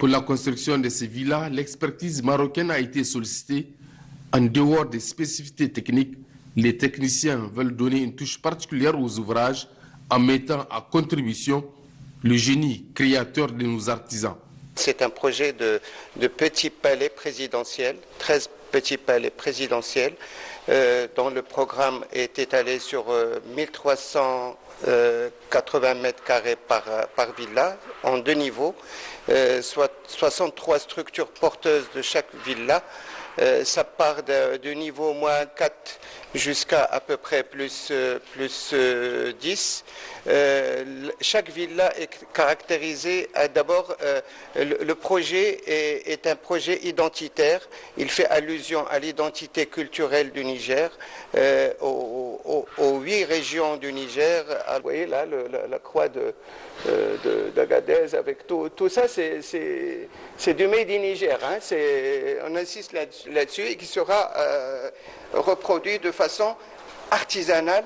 Pour la construction de ces villas, l'expertise marocaine a été sollicitée. En dehors des spécificités techniques, les techniciens veulent donner une touche particulière aux ouvrages en mettant à contribution le génie créateur de nos artisans. C'est un projet de petits palais présidentiels, 13 petits palais présidentiels, dont le programme est étalé sur 1380 mètres carrés par villa, en 2 niveaux, soit 63 structures porteuses de chaque villa. Ça part du niveau moins 4 jusqu'à à peu près plus 10. Chaque villa est caractérisée, d'abord, le projet est un projet identitaire. Il fait allusion à l'identité culturelle du Niger, aux 8 régions du Niger. Vous voyez là, la croix d'Agadez avec tout ça, c'est du made in Niger. Hein. On insiste là-dessus et qui sera reproduit de façon artisanale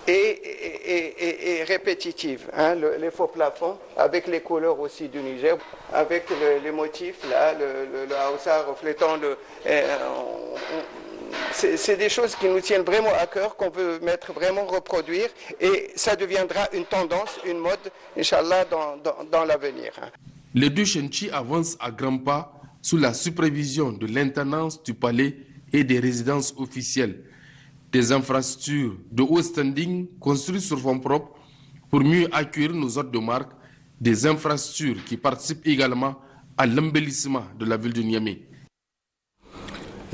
et répétitive. Hein. Les faux plafonds avec les couleurs aussi du Niger, avec les motifs là, le Hausa reflétant c'est des choses qui nous tiennent vraiment à cœur, qu'on veut vraiment reproduire, et ça deviendra une tendance, une mode, Inch'Allah, dans l'avenir. Les 2 chantiers avancent à grands pas sous la supervision de l'intendance du palais et des résidences officielles. Des infrastructures de haut standing construites sur fonds propres pour mieux accueillir nos hôtes de marque, des infrastructures qui participent également à l'embellissement de la ville de Niamey.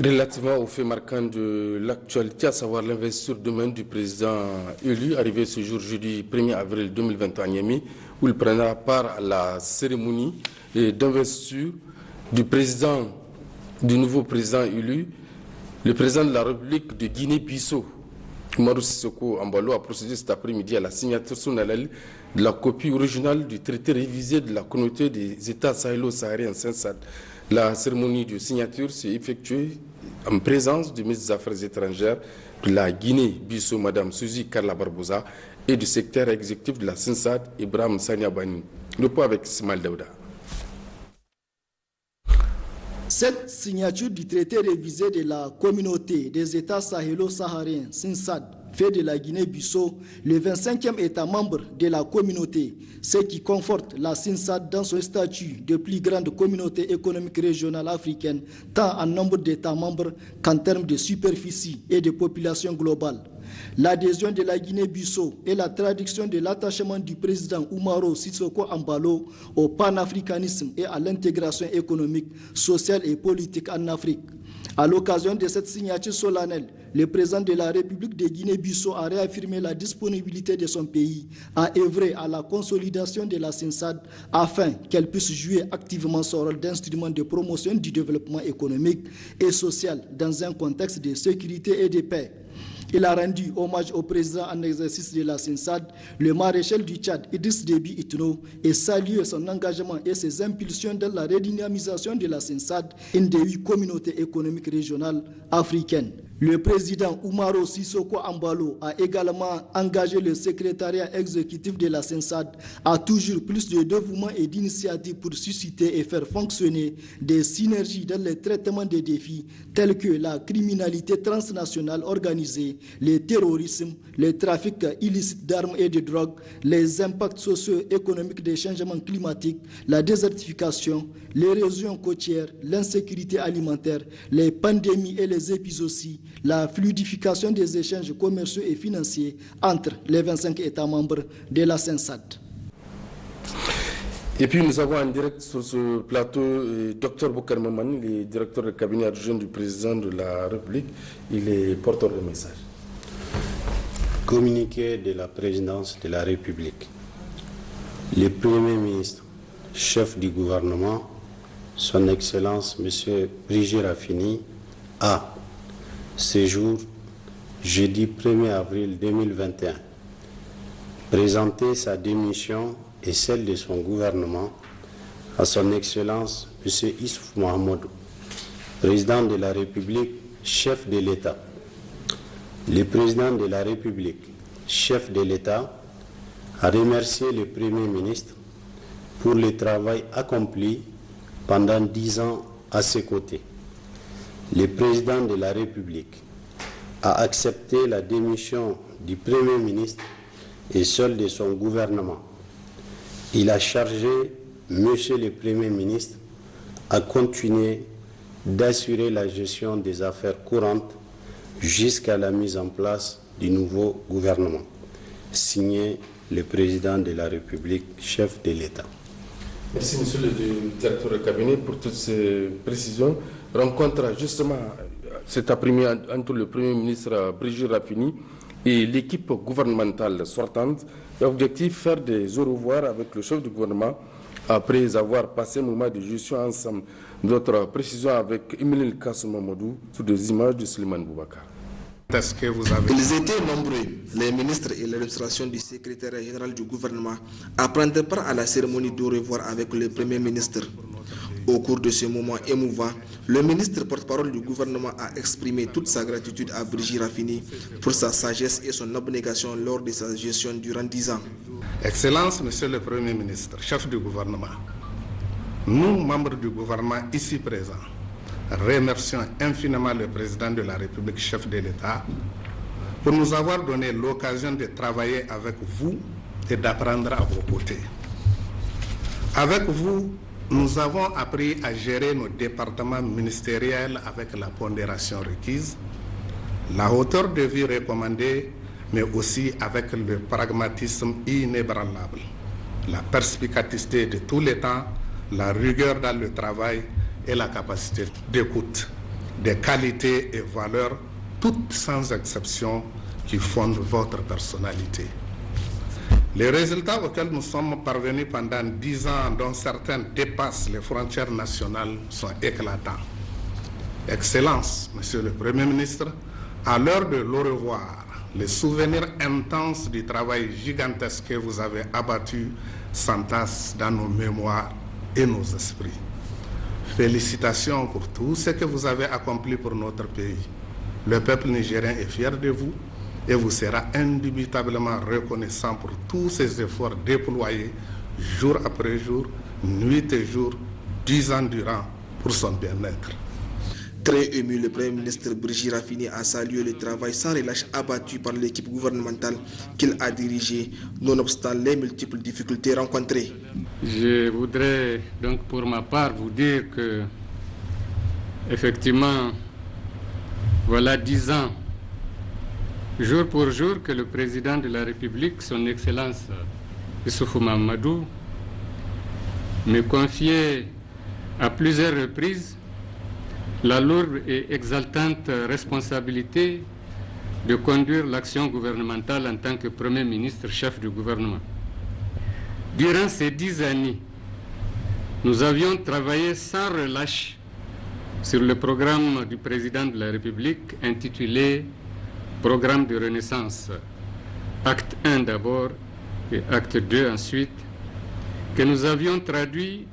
Relativement aux faits marquants de l'actualité, à savoir l'investiture demain du président élu, arrivé ce jour jeudi 1er avril 2021 à Niamey, où il prendra part à la cérémonie d'investiture du nouveau président élu. Le président de la République de Guinée-Bissau, Umaru Sissoko Embalo, a procédé cet après-midi à la signature sous de la copie originale du traité révisé de la communauté des États sahélo-sahariens SINSAD. La cérémonie de signature s'est effectuée en présence du ministre des Affaires étrangères de la Guinée-Bissau, Mme Suzy Carla Barbosa, et du secrétaire exécutif de la SINSAD, Ibrahim Saniabani. Le point avec Ismaël Daouda. Cette signature du traité révisé de la communauté des États sahélo-sahariens, SINSAD, fait de la Guinée-Bissau le 25e État membre de la communauté, ce qui conforte la SINSAD dans son statut de plus grande communauté économique régionale africaine, tant en nombre d'États membres qu'en termes de superficie et de population globale. L'adhésion de la Guinée-Bissau est la traduction de l'attachement du président Umaru Sissoko Embalo au panafricanisme et à l'intégration économique, sociale et politique en Afrique. À l'occasion de cette signature solennelle, le président de la République de Guinée-Bissau a réaffirmé la disponibilité de son pays à œuvrer à la consolidation de la SINSAD afin qu'elle puisse jouer activement son rôle d'instrument de promotion du développement économique et social dans un contexte de sécurité et de paix. Il a rendu hommage au président en exercice de la SINSAD, le maréchal du Tchad, Idriss Déby Itno, et salué son engagement et ses impulsions dans la redynamisation de la SINSAD, une des 8 communautés économiques régionales africaines. Le président Umaru Sissoko Embalo a également engagé le secrétariat exécutif de la SINSAD à toujours plus de dévouement et d'initiatives pour susciter et faire fonctionner des synergies dans le traitement des défis tels que la criminalité transnationale organisée, le terrorisme, le trafic illicite d'armes et de drogue, les impacts socio-économiques des changements climatiques, la désertification, l'érosion côtière, l'insécurité alimentaire, les pandémies et les épizooties, la fluidification des échanges commerciaux et financiers entre les 25 États membres de la SINSAD. Et puis nous avons en direct sur ce plateau Dr Boukar Mamani, le directeur de cabinet adjoint du président de la République. Il est porteur de message. Communiqué de la présidence de la République. Le Premier ministre, chef du gouvernement, son Excellence M. Brigitte Raffini, a, ce jour, jeudi 1er avril 2021, présenté sa démission et celle de son gouvernement à son Excellence M. Issouf Mohamedou, président de la République, chef de l'État. Le président de la République, chef de l'État, a remercié le Premier ministre pour le travail accompli pendant 10 ans à ses côtés. Le président de la République a accepté la démission du Premier ministre et seul de son gouvernement. Il a chargé Monsieur le Premier ministre à continuer d'assurer la gestion des affaires courantes jusqu'à la mise en place du nouveau gouvernement. Signé le président de la République, chef de l'État. Merci, monsieur le directeur de cabinet, pour toutes ces précisions. Rencontre justement cet après-midi entre le Premier ministre Brigitte Raffini et l'équipe gouvernementale sortante. L'objectif, faire des au revoir avec le chef du gouvernement après avoir passé un moment de gestion ensemble. D'autres précisions avec Emile Kassoum Mamadou sur des images de Suleiman Boubacar. Ils étaient nombreux, les ministres et l'administration du secrétaire général du gouvernement, à prendre part à la cérémonie de revoir avec le Premier ministre. Au cours de ce moment émouvant, le ministre porte-parole du gouvernement a exprimé toute sa gratitude à Brigitte Raffini pour sa sagesse et son abnégation lors de sa gestion durant 10 ans. Excellence, Monsieur le Premier ministre, chef du gouvernement, nous, membres du gouvernement ici présents, remercions infiniment le président de la République, chef de l'État, pour nous avoir donné l'occasion de travailler avec vous et d'apprendre à vos côtés. Avec vous, nous avons appris à gérer nos départements ministériels avec la pondération requise, la hauteur de vue recommandée, mais aussi avec le pragmatisme inébranlable, la perspicacité de tous les temps, la rigueur dans le travail et la capacité d'écoute, des qualités et valeurs, toutes sans exception, qui fondent votre personnalité. Les résultats auxquels nous sommes parvenus pendant 10 ans, dont certains dépassent les frontières nationales, sont éclatants. Excellence, Monsieur le Premier ministre, à l'heure de l'au revoir, les souvenirs intenses du travail gigantesque que vous avez abattu s'entassent dans nos mémoires et nos esprits. Félicitations pour tout ce que vous avez accompli pour notre pays. Le peuple nigérien est fier de vous et vous sera indubitablement reconnaissant pour tous ces efforts déployés jour après jour, nuit et jour, 10 ans durant, pour son bien-être. Très ému, le Premier ministre Brigitte Raffini a salué le travail sans relâche abattu par l'équipe gouvernementale qu'il a dirigée, nonobstant les multiples difficultés rencontrées. Je voudrais donc pour ma part vous dire que, effectivement, voilà 10 ans, jour pour jour, que le président de la République, son Excellence Issoufou Mahamadou, me confiait à plusieurs reprises la lourde et exaltante responsabilité de conduire l'action gouvernementale en tant que Premier ministre, chef du gouvernement. Durant ces 10 années, nous avions travaillé sans relâche sur le programme du président de la République intitulé Programme de Renaissance, acte 1 d'abord et acte 2 ensuite, que nous avions traduit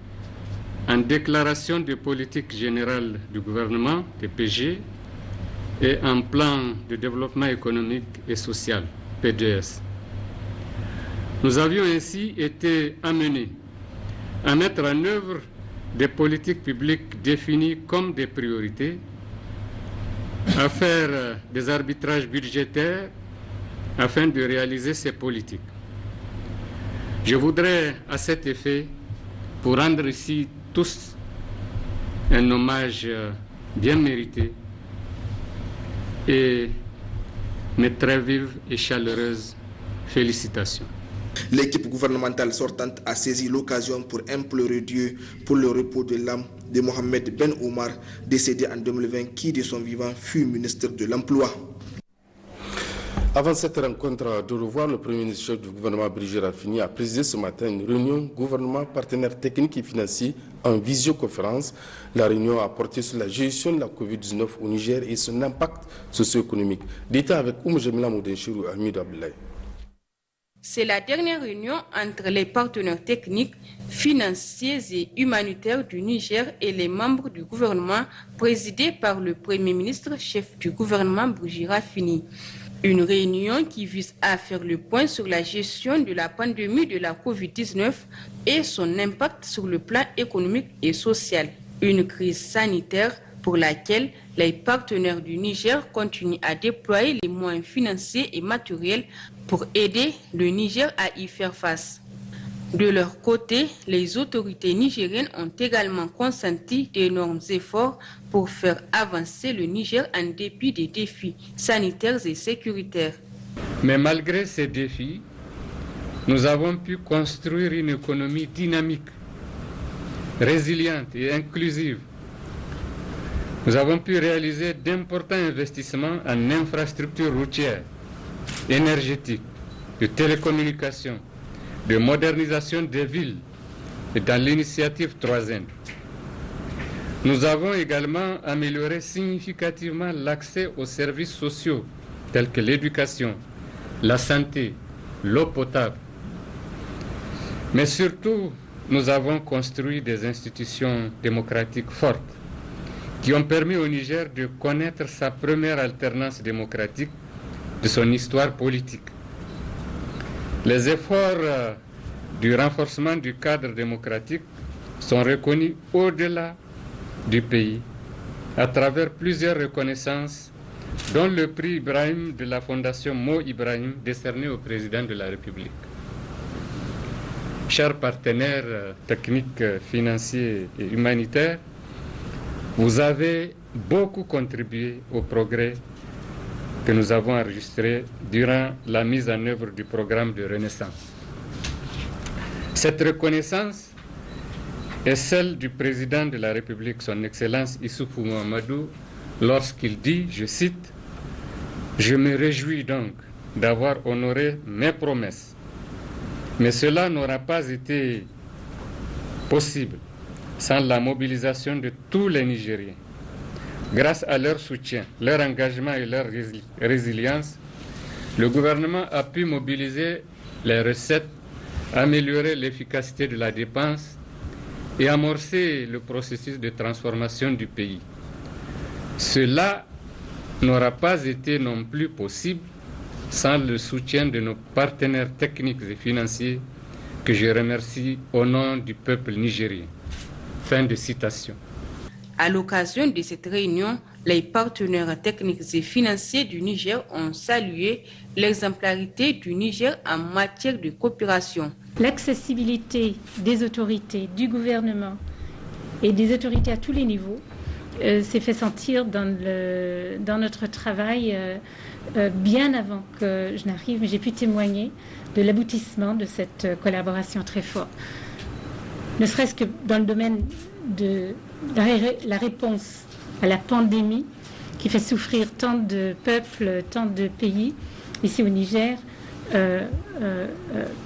en déclaration de politique générale du gouvernement, DPG, et en plan de développement économique et social, PDS. Nous avions ainsi été amenés à mettre en œuvre des politiques publiques définies comme des priorités, à faire des arbitrages budgétaires afin de réaliser ces politiques. Je voudrais à cet effet, pour rendre ici tous un hommage bien mérité et mes très vives et chaleureuses félicitations. L'équipe gouvernementale sortante a saisi l'occasion pour implorer Dieu pour le repos de l'âme de Mohamed Ben Omar, décédé en 2020, qui de son vivant fut ministre de l'Emploi. Avant cette rencontre de revoir, le Premier ministre chef du gouvernement Brigitte Raffini a présidé ce matin une réunion gouvernement partenaires techniques et financiers en visioconférence. La réunion a porté sur la gestion de la Covid-19 au Niger et son impact socio-économique. Détail avec Oumou Jamila Moudenchirou et Hamid Abdoulaye. C'est la dernière réunion entre les partenaires techniques, financiers et humanitaires du Niger et les membres du gouvernement présidé par le Premier ministre chef du gouvernement Brigitte Raffini. Une réunion qui vise à faire le point sur la gestion de la pandémie de la COVID-19 et son impact sur le plan économique et social. Une crise sanitaire pour laquelle les partenaires du Niger continuent à déployer les moyens financiers et matériels pour aider le Niger à y faire face. De leur côté, les autorités nigériennes ont également consenti d'énormes efforts pour faire avancer le Niger en dépit des défis sanitaires et sécuritaires. Mais malgré ces défis, nous avons pu construire une économie dynamique, résiliente et inclusive. Nous avons pu réaliser d'importants investissements en infrastructures routières, énergétiques, de télécommunications, de modernisation des villes et dans l'initiative 3N. Nous avons également amélioré significativement l'accès aux services sociaux tels que l'éducation, la santé, l'eau potable. Mais surtout, nous avons construit des institutions démocratiques fortes qui ont permis au Niger de connaître sa première alternance démocratique de son histoire politique. Les efforts du renforcement du cadre démocratique sont reconnus au-delà du pays à travers plusieurs reconnaissances, dont le prix Ibrahim de la Fondation Mo Ibrahim décerné au président de la République. Chers partenaires techniques, financiers et humanitaires, vous avez beaucoup contribué au progrès que nous avons enregistré durant la mise en œuvre du programme de renaissance. Cette reconnaissance est celle du président de la République, son Excellence Issoufou Mahamadou, lorsqu'il dit, je cite, « Je me réjouis donc d'avoir honoré mes promesses, mais cela n'aura pas été possible sans la mobilisation de tous les Nigériens. Grâce à leur soutien, leur engagement et leur résilience, le gouvernement a pu mobiliser les recettes, améliorer l'efficacité de la dépense et amorcer le processus de transformation du pays. Cela n'aura pas été non plus possible sans le soutien de nos partenaires techniques et financiers que je remercie au nom du peuple nigérien. » Fin de citation. À l'occasion de cette réunion, les partenaires techniques et financiers du Niger ont salué l'exemplarité du Niger en matière de coopération. L'accessibilité des autorités, du gouvernement et des autorités à tous les niveaux s'est fait sentir dans notre travail bien avant que je n'arrive, mais j'ai pu témoigner de l'aboutissement de cette collaboration très forte. Ne serait-ce que dans le domaine de la réponse à la pandémie qui fait souffrir tant de peuples, tant de pays, ici au Niger,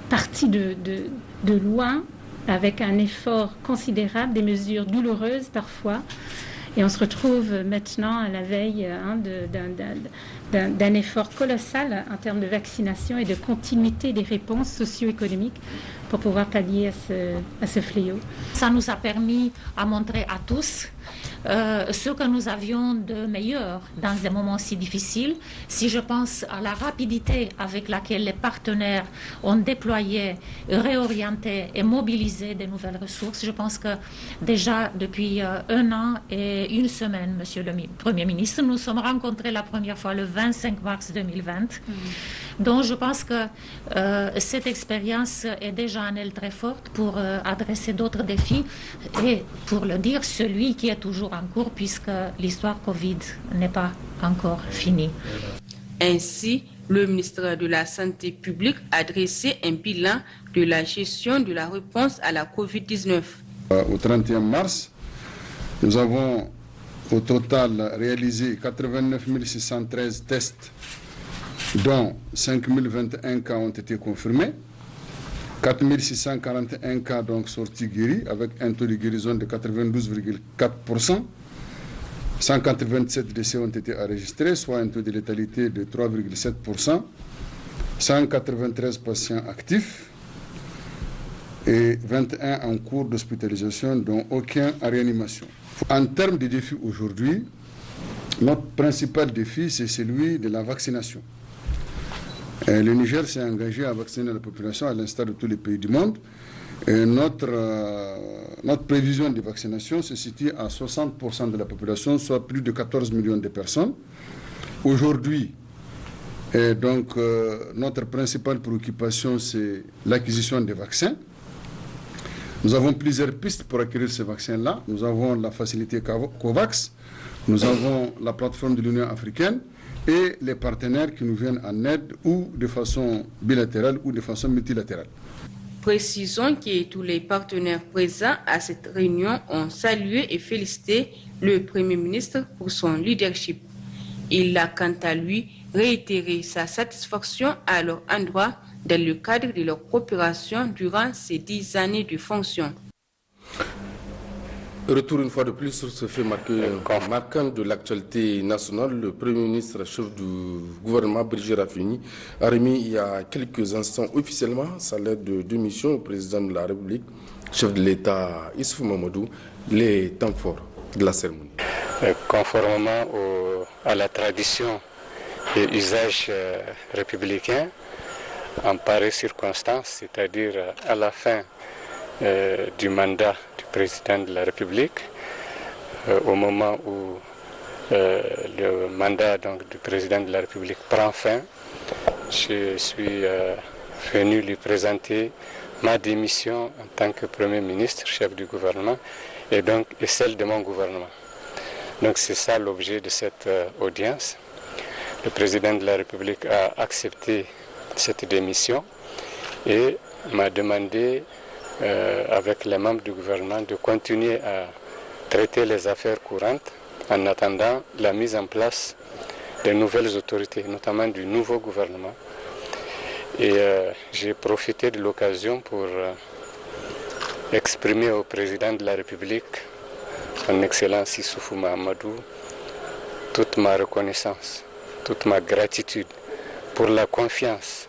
parti de loin, avec un effort considérable, des mesures douloureuses parfois, et on se retrouve maintenant à la veille d'un effort colossal en termes de vaccination et de continuité des réponses socio-économiques pour pouvoir pallier à ce fléau. Ça nous a permis à montrer à tous ce que nous avions de meilleur dans des moments si difficiles. Si je pense à la rapidité avec laquelle les partenaires ont déployé, réorienté et mobilisé de nouvelles ressources, je pense que déjà depuis 1 an et 1 semaine, Monsieur le Premier ministre, nous sommes rencontrés la première fois le 25 mars 2020. Donc je pense que cette expérience est déjà en elle très forte pour adresser d'autres défis et pour le dire, celui qui est toujours en cours puisque l'histoire Covid n'est pas encore finie. Ainsi, le ministre de la Santé publique a dressé un bilan de la gestion de la réponse à la Covid-19. Au 31 mars, nous avons au total réalisé 89 613 tests, dont 5 021 cas ont été confirmés, 4 641 cas donc sortis guéris avec un taux de guérison de 92,4%. 187 décès ont été enregistrés, soit un taux de létalité de 3,7%. 193 patients actifs et 21 en cours d'hospitalisation, dont aucun en réanimation. En termes de défis aujourd'hui, notre principal défi, c'est celui de la vaccination. Le Niger s'est engagé à vacciner la population à l'instar de tous les pays du monde. Et notre prévision de vaccination se situe à 60% de la population, soit plus de 14 millions de personnes. Aujourd'hui, donc, notre principale préoccupation, c'est l'acquisition des vaccins. Nous avons plusieurs pistes pour acquérir ces vaccins-là. Nous avons la facilité COVAX, nous avons la plateforme de l'Union africaine et les partenaires qui nous viennent en aide ou de façon bilatérale ou de façon multilatérale. Précisons que tous les partenaires présents à cette réunion ont salué et félicité le Premier ministre pour son leadership. Il a quant à lui réitéré sa satisfaction à leur endroit dans le cadre de leur coopération durant ces 10 années de fonction. Retour une fois de plus sur ce fait marquant de l'actualité nationale. Le Premier ministre, chef du gouvernement, Brigitte Raffini, a remis il y a quelques instants officiellement sa lettre de démission au président de la République, chef de l'État Issoufou Mamadou, les temps forts de la cérémonie. Conformément à la tradition et usage républicain, en pareille circonstance, c'est-à-dire à la fin du mandat du président de la République, au moment où le mandat donc, du président de la République prend fin, je suis venu lui présenter ma démission en tant que Premier ministre, chef du gouvernement, et celle de mon gouvernement. Donc c'est ça l'objet de cette audience. Le président de la République a accepté cette démission et m'a demandé, avec les membres du gouvernement, de continuer à traiter les affaires courantes en attendant la mise en place de nouvelles autorités, notamment du nouveau gouvernement. Et j'ai profité de l'occasion pour exprimer au président de la République, son Excellence Issoufou Mahamadou, toute ma reconnaissance, toute ma gratitude pour la confiance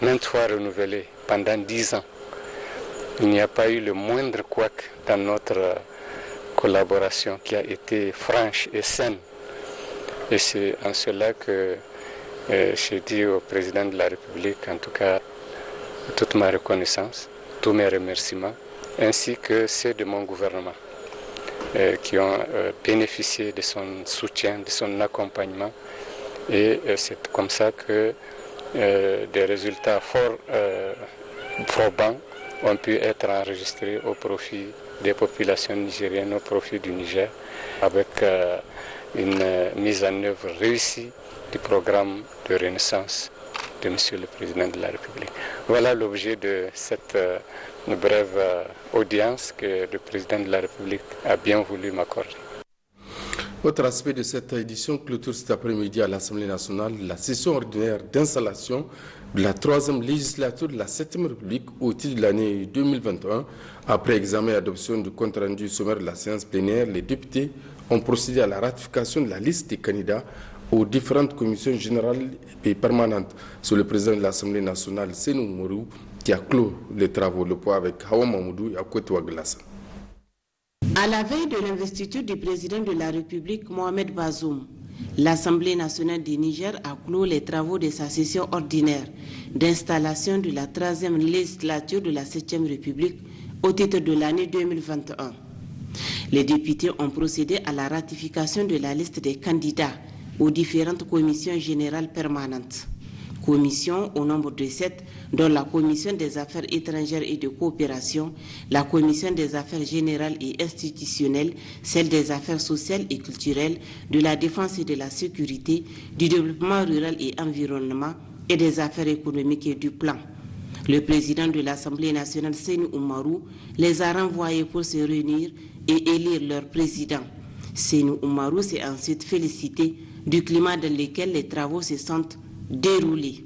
maintes fois renouvelée pendant 10 ans. Il n'y a pas eu le moindre couac dans notre collaboration qui a été franche et saine. Et c'est en cela que j'ai dit au président de la République, en tout cas, toute ma reconnaissance, tous mes remerciements, ainsi que ceux de mon gouvernement, qui ont bénéficié de son soutien, de son accompagnement. Et c'est comme ça que des résultats fort probants ont pu être enregistrés au profit des populations nigériennes, au profit du Niger, avec une mise en œuvre réussie du programme de renaissance de M. le Président de la République. Voilà l'objet de cette brève audience que le Président de la République a bien voulu m'accorder. Autre aspect de cette édition clôture cet après-midi à l'Assemblée nationale, la session ordinaire d'installation de la 3e législature de la 7e République au titre de l'année 2021. Après examen et adoption du compte rendu sommaire de la séance plénière, les députés ont procédé à la ratification de la liste des candidats aux différentes commissions générales et permanentes. C'est le président de l'Assemblée nationale, Sénou Mourou, qui a clos les travaux. Le point avec Hawa Mamoudou et Akwetouwa Glassa. À la veille de l'investiture du président de la République, Mohamed Bazoum, l'Assemblée nationale du Niger a clos les travaux de sa session ordinaire d'installation de la 3e législature de la 7e République au titre de l'année 2021. Les députés ont procédé à la ratification de la liste des candidats aux différentes commissions générales permanentes. Commissions au nombre de 7, dont la Commission des affaires étrangères et de coopération, la Commission des affaires générales et institutionnelles, celle des affaires sociales et culturelles, de la défense et de la sécurité, du développement rural et environnement et des affaires économiques et du plan. Le président de l'Assemblée nationale, Sénou Oumarou, les a renvoyés pour se réunir et élire leur président. Sénou Oumarou s'est ensuite félicité du climat dans lequel les travaux se sont déroulés.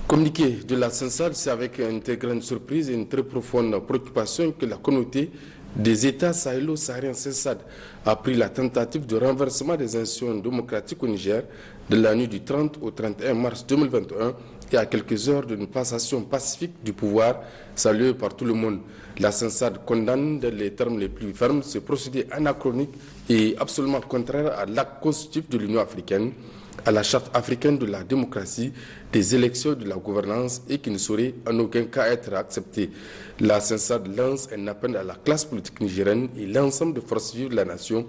Communiqué de la SENSAD, c'est avec une très grande surprise et une très profonde préoccupation que la communauté des États sahélo-sahariens SENSAD a pris la tentative de renversement des institutions démocratiques au Niger de la nuit du 30 au 31 mars 2021 et à quelques heures d'une passation pacifique du pouvoir saluée par tout le monde. La SENSAD condamne dans les termes les plus fermes ce procédé anachronique et absolument contraire à l'acte constitutif de l'Union africaine. à la Charte africaine de la démocratie, des élections, de la gouvernance et qui ne saurait en aucun cas être accepté. La CENSAD lance un appel à la classe politique nigérienne et l'ensemble des forces vives de la nation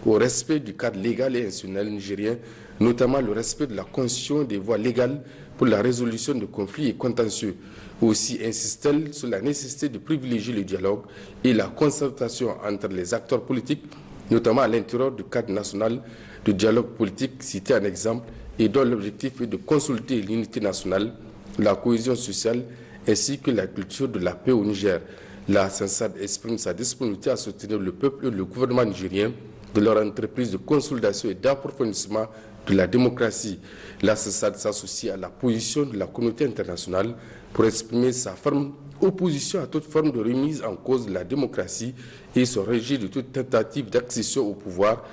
au respect du cadre légal et institutionnel nigérien, notamment le respect de la Constitution et des voies légales pour la résolution de conflits et contentieux. Aussi insiste-t-elle sur la nécessité de privilégier le dialogue et la concertation entre les acteurs politiques, notamment à l'intérieur du cadre national de dialogue politique cité en exemple et dont l'objectif est de consolider l'unité nationale, la cohésion sociale ainsi que la culture de la paix au Niger. La CENSAD exprime sa disponibilité à soutenir le peuple et le gouvernement nigérien de leur entreprise de consolidation et d'approfondissement de la démocratie. La CENSAD s'associe à la position de la communauté internationale pour exprimer sa ferme opposition à toute forme de remise en cause de la démocratie et se régit de toute tentative d'accession au pouvoir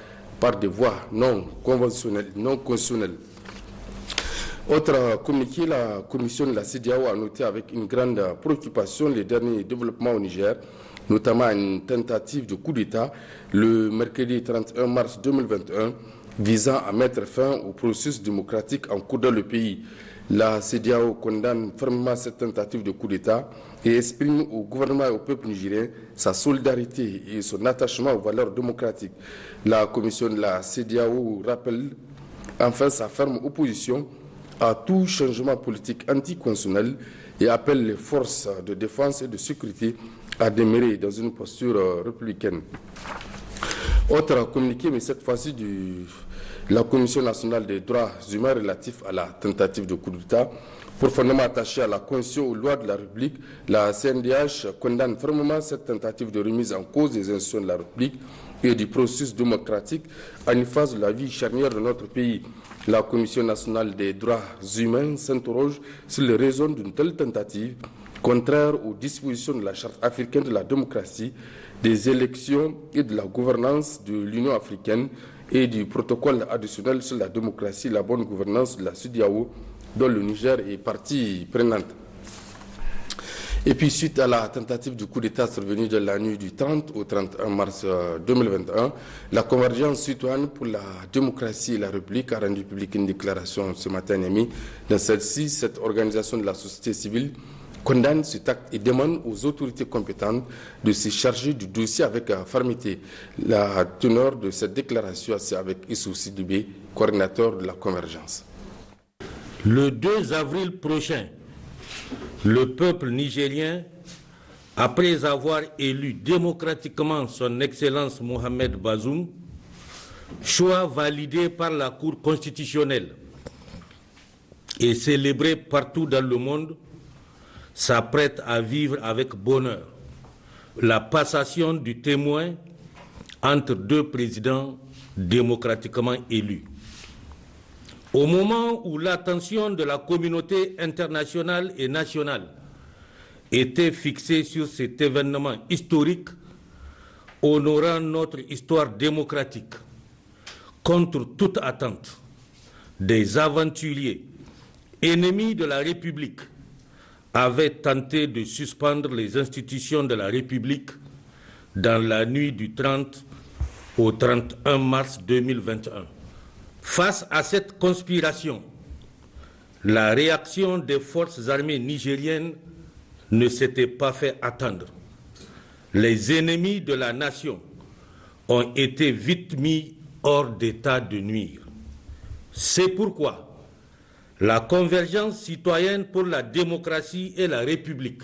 par des voies non conventionnelles, non constitutionnelles. Autre communiqué, la commission de la CEDEAO a noté avec une grande préoccupation les derniers développements au Niger, notamment une tentative de coup d'État le mercredi 31 mars 2021 visant à mettre fin au processus démocratique en cours dans le pays. La CEDEAO condamne fermement cette tentative de coup d'État et exprime au gouvernement et au peuple nigérien sa solidarité et son attachement aux valeurs démocratiques. La commission de la CEDEAO rappelle enfin sa ferme opposition à tout changement politique anticonstitutionnel et appelle les forces de défense et de sécurité à demeurer dans une posture républicaine. Autre communiqué, mais cette fois-ci de la Commission nationale des droits humains relatif à la tentative de coup d'État. Profondément attachée à la Constitution aux lois de la République, la CNDH condamne fermement cette tentative de remise en cause des institutions de la République et du processus démocratique à une phase de la vie charnière de notre pays. La Commission nationale des droits humains s'interroge sur les raisons d'une telle tentative, contraire aux dispositions de la Charte africaine de la démocratie, des élections et de la gouvernance de l'Union africaine et du protocole additionnel sur la démocratie et la bonne gouvernance de la CEDEAO, dont le Niger est partie prenante. Et puis, suite à la tentative du coup d'État survenue de la nuit du 30 au 31 mars 2021, la Convergence citoyenne pour la démocratie et la République a rendu publique une déclaration ce matin à Niamey. Dans celle-ci, cette organisation de la société civile condamne cet acte et demande aux autorités compétentes de se charger du dossier avec fermeté. La teneur de cette déclaration, c'est avec Issou Sidibé, coordinateur de la Convergence. Le 2 avril prochain, le peuple nigérien, après avoir élu démocratiquement son Excellence Mohamed Bazoum, choix validé par la Cour constitutionnelle et célébré partout dans le monde, s'apprête à vivre avec bonheur la passation du témoin entre deux présidents démocratiquement élus. Au moment où l'attention de la communauté internationale et nationale était fixée sur cet événement historique, honorant notre histoire démocratique, contre toute attente, des aventuriers, ennemis de la République, avaient tenté de suspendre les institutions de la République dans la nuit du 30 au 31 mars 2021. Face à cette conspiration, la réaction des forces armées nigériennes ne s'était pas fait attendre. Les ennemis de la nation ont été vite mis hors d'état de nuire. C'est pourquoi la Convergence citoyenne pour la démocratie et la République,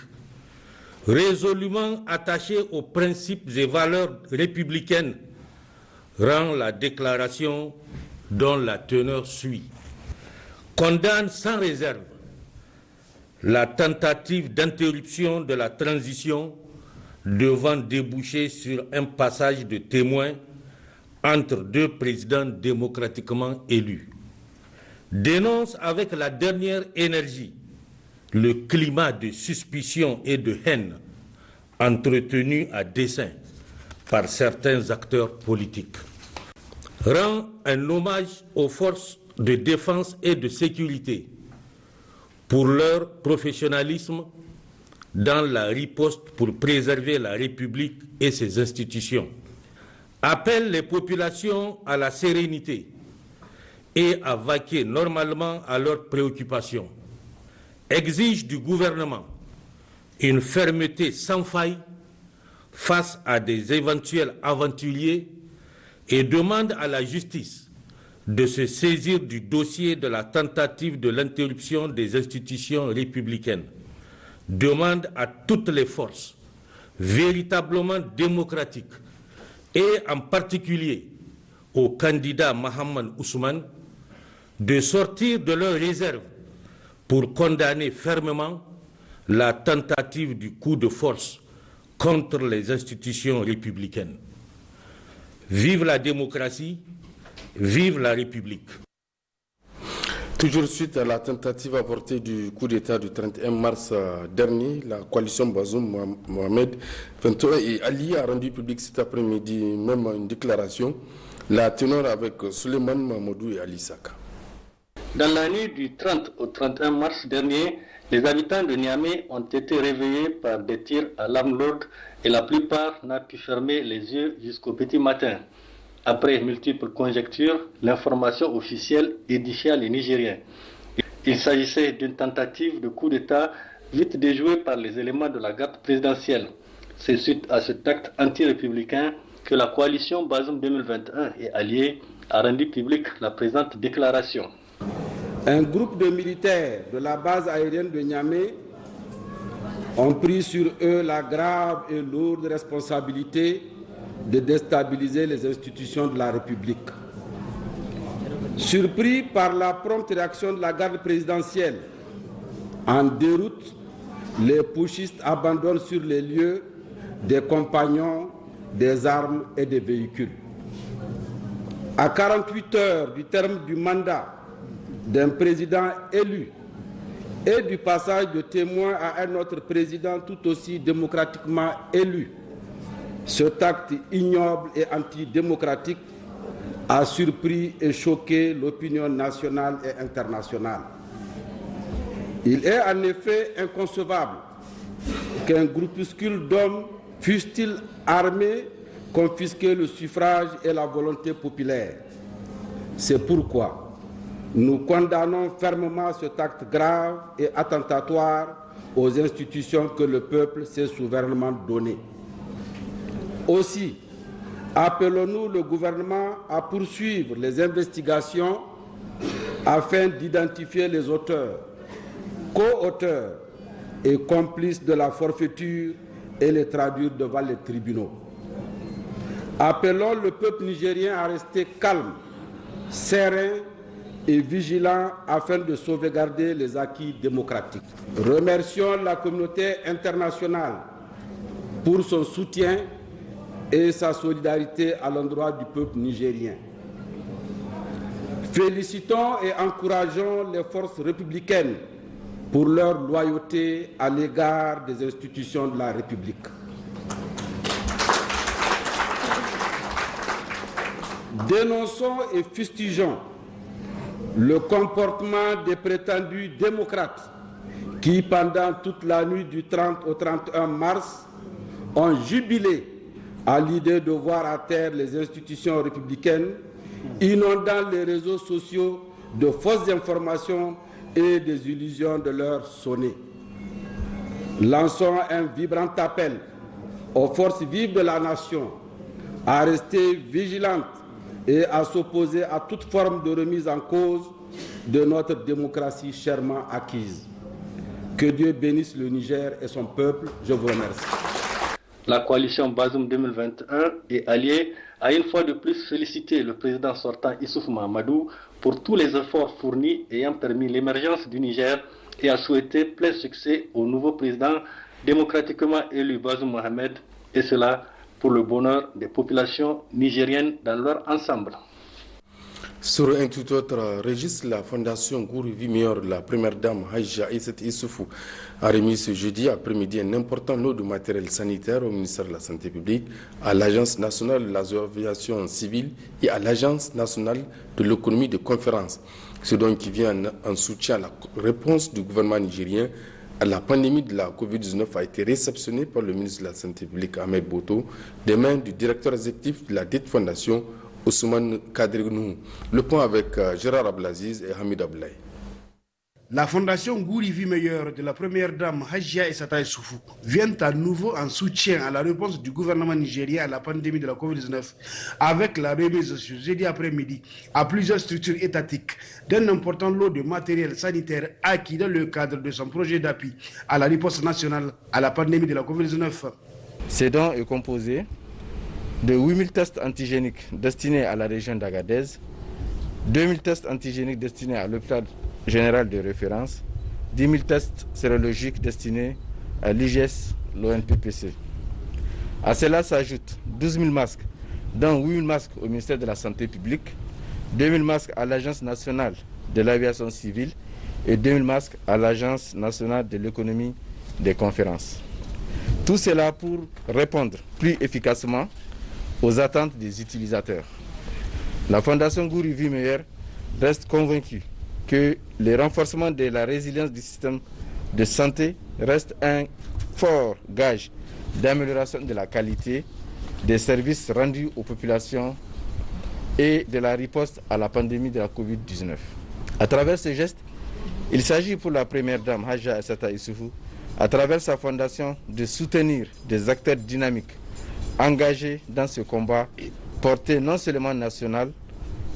résolument attachée aux principes et valeurs républicaines, rend la déclaration dont la teneur suit. Condamne sans réserve la tentative d'interruption de la transition devant déboucher sur un passage de témoins entre deux présidents démocratiquement élus. Dénonce avec la dernière énergie le climat de suspicion et de haine entretenu à dessein par certains acteurs politiques. Rend un hommage aux forces de défense et de sécurité pour leur professionnalisme dans la riposte pour préserver la République et ses institutions. Appelle les populations à la sérénité et à vaquer normalement à leurs préoccupations, exige du gouvernement une fermeté sans faille face à des éventuels aventuriers et demande à la justice de se saisir du dossier de la tentative de l'interruption des institutions républicaines. Demande à toutes les forces véritablement démocratiques et en particulier au candidat Mohamed Ousmane de sortir de leurs réserves pour condamner fermement la tentative du coup de force contre les institutions républicaines. Vive la démocratie, vive la République. Toujours suite à la tentative avortée du coup d'État du 31 mars dernier, la coalition Bazoum Mohamed 21 et Ali a rendu public cet après-midi même une déclaration, la teneur avec Suleiman Mamadou et Ali Saka. Dans la nuit du 30 au 31 mars dernier, les habitants de Niamey ont été réveillés par des tirs à l'arme lourde et la plupart n'ont pu fermer les yeux jusqu'au petit matin. Après multiples conjectures, l'information officielle édifiait les Nigériens. Il s'agissait d'une tentative de coup d'État vite déjouée par les éléments de la garde présidentielle. C'est suite à cet acte anti-républicain que la coalition Bazoum 2021 et alliés a rendu publique la présente déclaration. Un groupe de militaires de la base aérienne de Niamey ont pris sur eux la grave et lourde responsabilité de déstabiliser les institutions de la République. Surpris par la prompte réaction de la garde présidentielle, en déroute, les putschistes abandonnent sur les lieux des compagnons, des armes et des véhicules. À 48 heures du terme du mandat d'un président élu et du passage de témoin à un autre président tout aussi démocratiquement élu, cet acte ignoble et antidémocratique a surpris et choqué l'opinion nationale et internationale. Il est en effet inconcevable qu'un groupuscule d'hommes, fussent-ils armés, confisque le suffrage et la volonté populaire. C'est pourquoi nous condamnons fermement cet acte grave et attentatoire aux institutions que le peuple s'est souverainement données. Aussi, appelons-nous le gouvernement à poursuivre les investigations afin d'identifier les auteurs, co-auteurs et complices de la forfaiture et les traduire devant les tribunaux. Appelons le peuple nigérien à rester calme, serein et vigilant afin de sauvegarder les acquis démocratiques. Remercions la communauté internationale pour son soutien et sa solidarité à l'endroit du peuple nigérien. Félicitons et encourageons les forces républicaines pour leur loyauté à l'égard des institutions de la République. Dénonçons et fustigeons le comportement des prétendus démocrates qui, pendant toute la nuit du 30 au 31 mars, ont jubilé à l'idée de voir à terre les institutions républicaines, inondant les réseaux sociaux de fausses informations et des illusions de leur sonner. Lançons un vibrant appel aux forces vives de la nation à rester vigilantes et à s'opposer à toute forme de remise en cause de notre démocratie chèrement acquise. Que Dieu bénisse le Niger et son peuple. Je vous remercie. La coalition Bazoum 2021 et alliés a une fois de plus félicité le président sortant Issoufou Mahamadou pour tous les efforts fournis ayant permis l'émergence du Niger et a souhaité plein succès au nouveau président démocratiquement élu Bazoum Mohamed, et cela pour le bonheur des populations nigériennes dans leur ensemble. Sur un tout autre registre, la fondation Gourou Vimeyor, la première dame Haïja Isset Issoufou, a remis ce jeudi après-midi un important lot de matériel sanitaire au ministère de la Santé publique, à l'Agence nationale de l'aviation civile et à l'Agence nationale de l'économie de conférence. Ce don qui vient en soutien à la réponse du gouvernement nigérien à la pandémie de la Covid-19 a été réceptionné par le ministre de la Santé publique Ahmed Boto, des mains du directeur exécutif de la dite fondation Ousmane Kadrinou. Le point avec Gérard Ablaziz et Hamid Ablaye. La fondation Gouri Vie Meilleure de la première dame Hajia Essata Issoufou vient à nouveau en soutien à la réponse du gouvernement nigérien à la pandémie de la Covid-19 avec la remise ce jeudi après-midi à plusieurs structures étatiques d'un important lot de matériel sanitaire acquis dans le cadre de son projet d'appui à la riposte nationale à la pandémie de la Covid-19. Ce don est composé de 8000 tests antigéniques destinés à la région d'Agadez, 2000 tests antigéniques destinés à l'hôpital général de référence, 10 000 tests sérologiques destinés à l'IGS, l'ONPPC. À cela s'ajoutent 12 000 masques, dont 8 000 masques au ministère de la Santé publique, 2 000 masques à l'Agence nationale de l'aviation civile et 2 000 masques à l'Agence nationale de l'économie des conférences. Tout cela pour répondre plus efficacement aux attentes des utilisateurs. La Fondation Gouri Vie Meilleure reste convaincue que le renforcement de la résilience du système de santé reste un fort gage d'amélioration de la qualité des services rendus aux populations et de la riposte à la pandémie de la Covid-19. À travers ce geste, il s'agit pour la première dame Hajia Essata Issoufou, à travers sa fondation, de soutenir des acteurs dynamiques engagés dans ce combat porté non seulement national,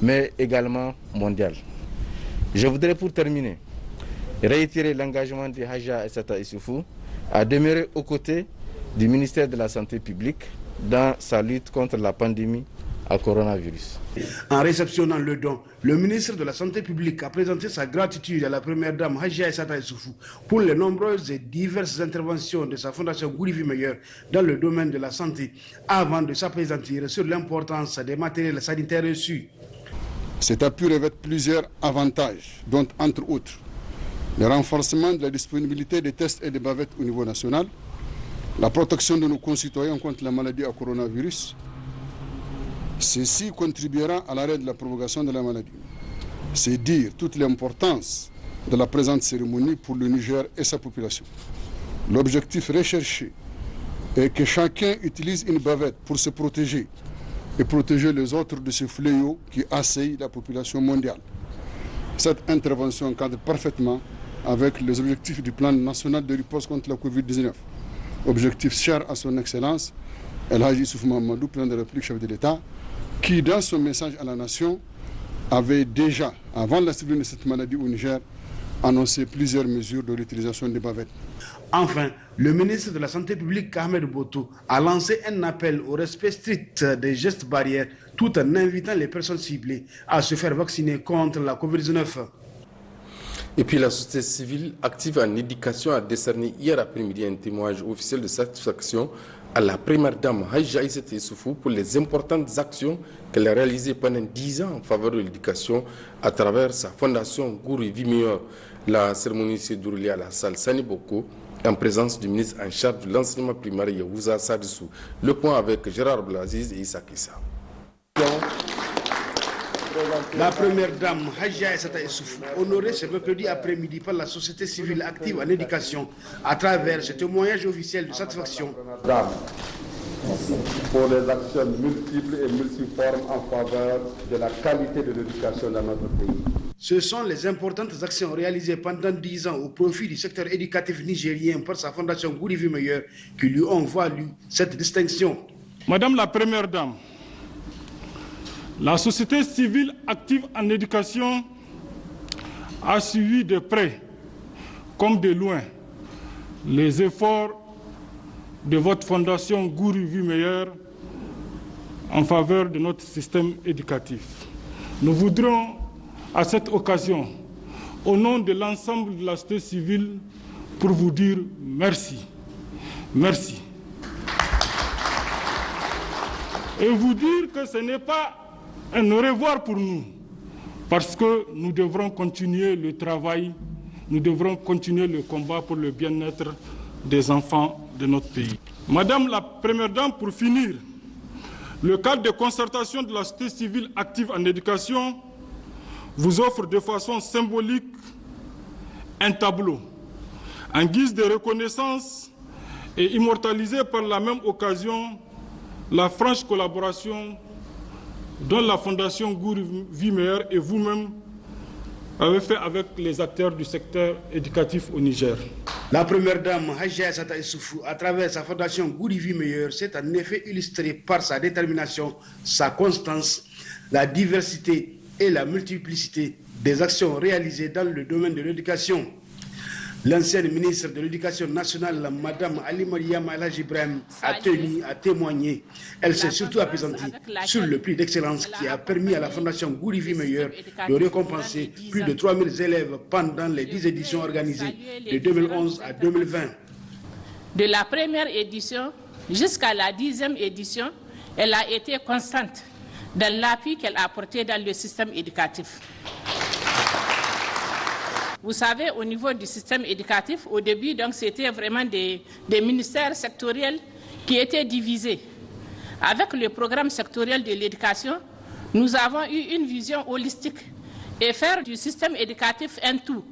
mais également mondial. Je voudrais pour terminer réitérer l'engagement de Hajia Essata Issoufou à demeurer aux côtés du ministère de la Santé publique dans sa lutte contre la pandémie à coronavirus. En réceptionnant le don, le ministre de la Santé publique a présenté sa gratitude à la première dame Hajia Essata Issoufou pour les nombreuses et diverses interventions de sa fondation Gouri Vie Meilleure dans le domaine de la santé, avant de s'appesantir sur l'importance des matériels sanitaires reçus. Cet appui revêt plusieurs avantages, dont entre autres le renforcement de la disponibilité des tests et des bavettes au niveau national, la protection de nos concitoyens contre la maladie à coronavirus. Ceci contribuera à l'arrêt de la propagation de la maladie. C'est dire toute l'importance de la présente cérémonie pour le Niger et sa population. L'objectif recherché est que chacun utilise une bavette pour se protéger et protéger les autres de ce fléau qui assaille la population mondiale. Cette intervention cadre parfaitement avec les objectifs du plan national de riposte contre la Covid-19. Objectif cher à son Excellence, El Hadji Issoufou Mahamadou, président de la République, chef de l'État, qui, dans son message à la nation, avait déjà, avant la survenue de cette maladie au Niger, annoncé plusieurs mesures de l'utilisation des bavettes. Enfin, le ministre de la Santé publique, Ahmed Boto, a lancé un appel au respect strict des gestes barrières, tout en invitant les personnes ciblées à se faire vacciner contre la Covid-19. Et puis la société civile active en éducation a décerné hier après-midi un témoignage officiel de satisfaction à la première dame Hajia Essata Issoufou pour les importantes actions qu'elle a réalisées pendant 10 ans en faveur de l'éducation à travers sa fondation Gouri Vie Meilleure. La cérémonie s'est déroulée à la salle Sani Boko en présence du ministre en charge de l'enseignement primaire Yahouza Sadissou. Le point avec Gérard Blaziz et Issa Kissa. La première dame Hajia Essata Issoufou, honorée ce mercredi après-midi par la société civile active en éducation à travers ce témoignage officiel de satisfaction. Pour les actions multiples et multiformes en faveur de la qualité de l'éducation dans notre pays. Ce sont les importantes actions réalisées pendant 10 ans au profit du secteur éducatif nigérien par sa fondation Gouri Vie Meilleure qui lui ont valu cette distinction. Madame la Première Dame, la société civile active en éducation a suivi de près comme de loin les efforts de votre fondation Gouri Vie Meilleure en faveur de notre système éducatif. Nous voudrions à cette occasion, au nom de l'ensemble de la société civile, pour vous dire merci. Merci. Et vous dire que ce n'est pas un au revoir pour nous, parce que nous devrons continuer le travail, nous devrons continuer le combat pour le bien-être des enfants de notre pays. Madame la Première Dame, pour finir, le cadre de concertation de la société civile active en éducation vous offre de façon symbolique un tableau en guise de reconnaissance et immortalisé par la même occasion la franche collaboration dont la Fondation Gouri Vie Meilleure et vous-même avez fait avec les acteurs du secteur éducatif au Niger. La première dame, Hadja Assata Issoufou, à travers sa fondation Gouri Vie Meilleure, s'est en effet illustrée par sa détermination, sa constance, la diversité et la multiplicité des actions réalisées dans le domaine de l'éducation. L'ancienne ministre de l'Éducation nationale, Mme Ali Mariam Alhaji Ibrahim, a tenu à témoigner. Elle s'est surtout appesantie sur le prix d'excellence qui a permis à la Fondation Gouri Vie Meilleure de récompenser plus de 3000 élèves pendant les 10 éditions organisées de 2011 à 2020. De la première édition jusqu'à la 10e édition, elle a été constante dans l'appui qu'elle a apporté dans le système éducatif. Vous savez, au niveau du système éducatif, au début, donc, c'était vraiment des ministères sectoriels qui étaient divisés. Avec le programme sectoriel de l'éducation, nous avons eu une vision holistique et faire du système éducatif un tout,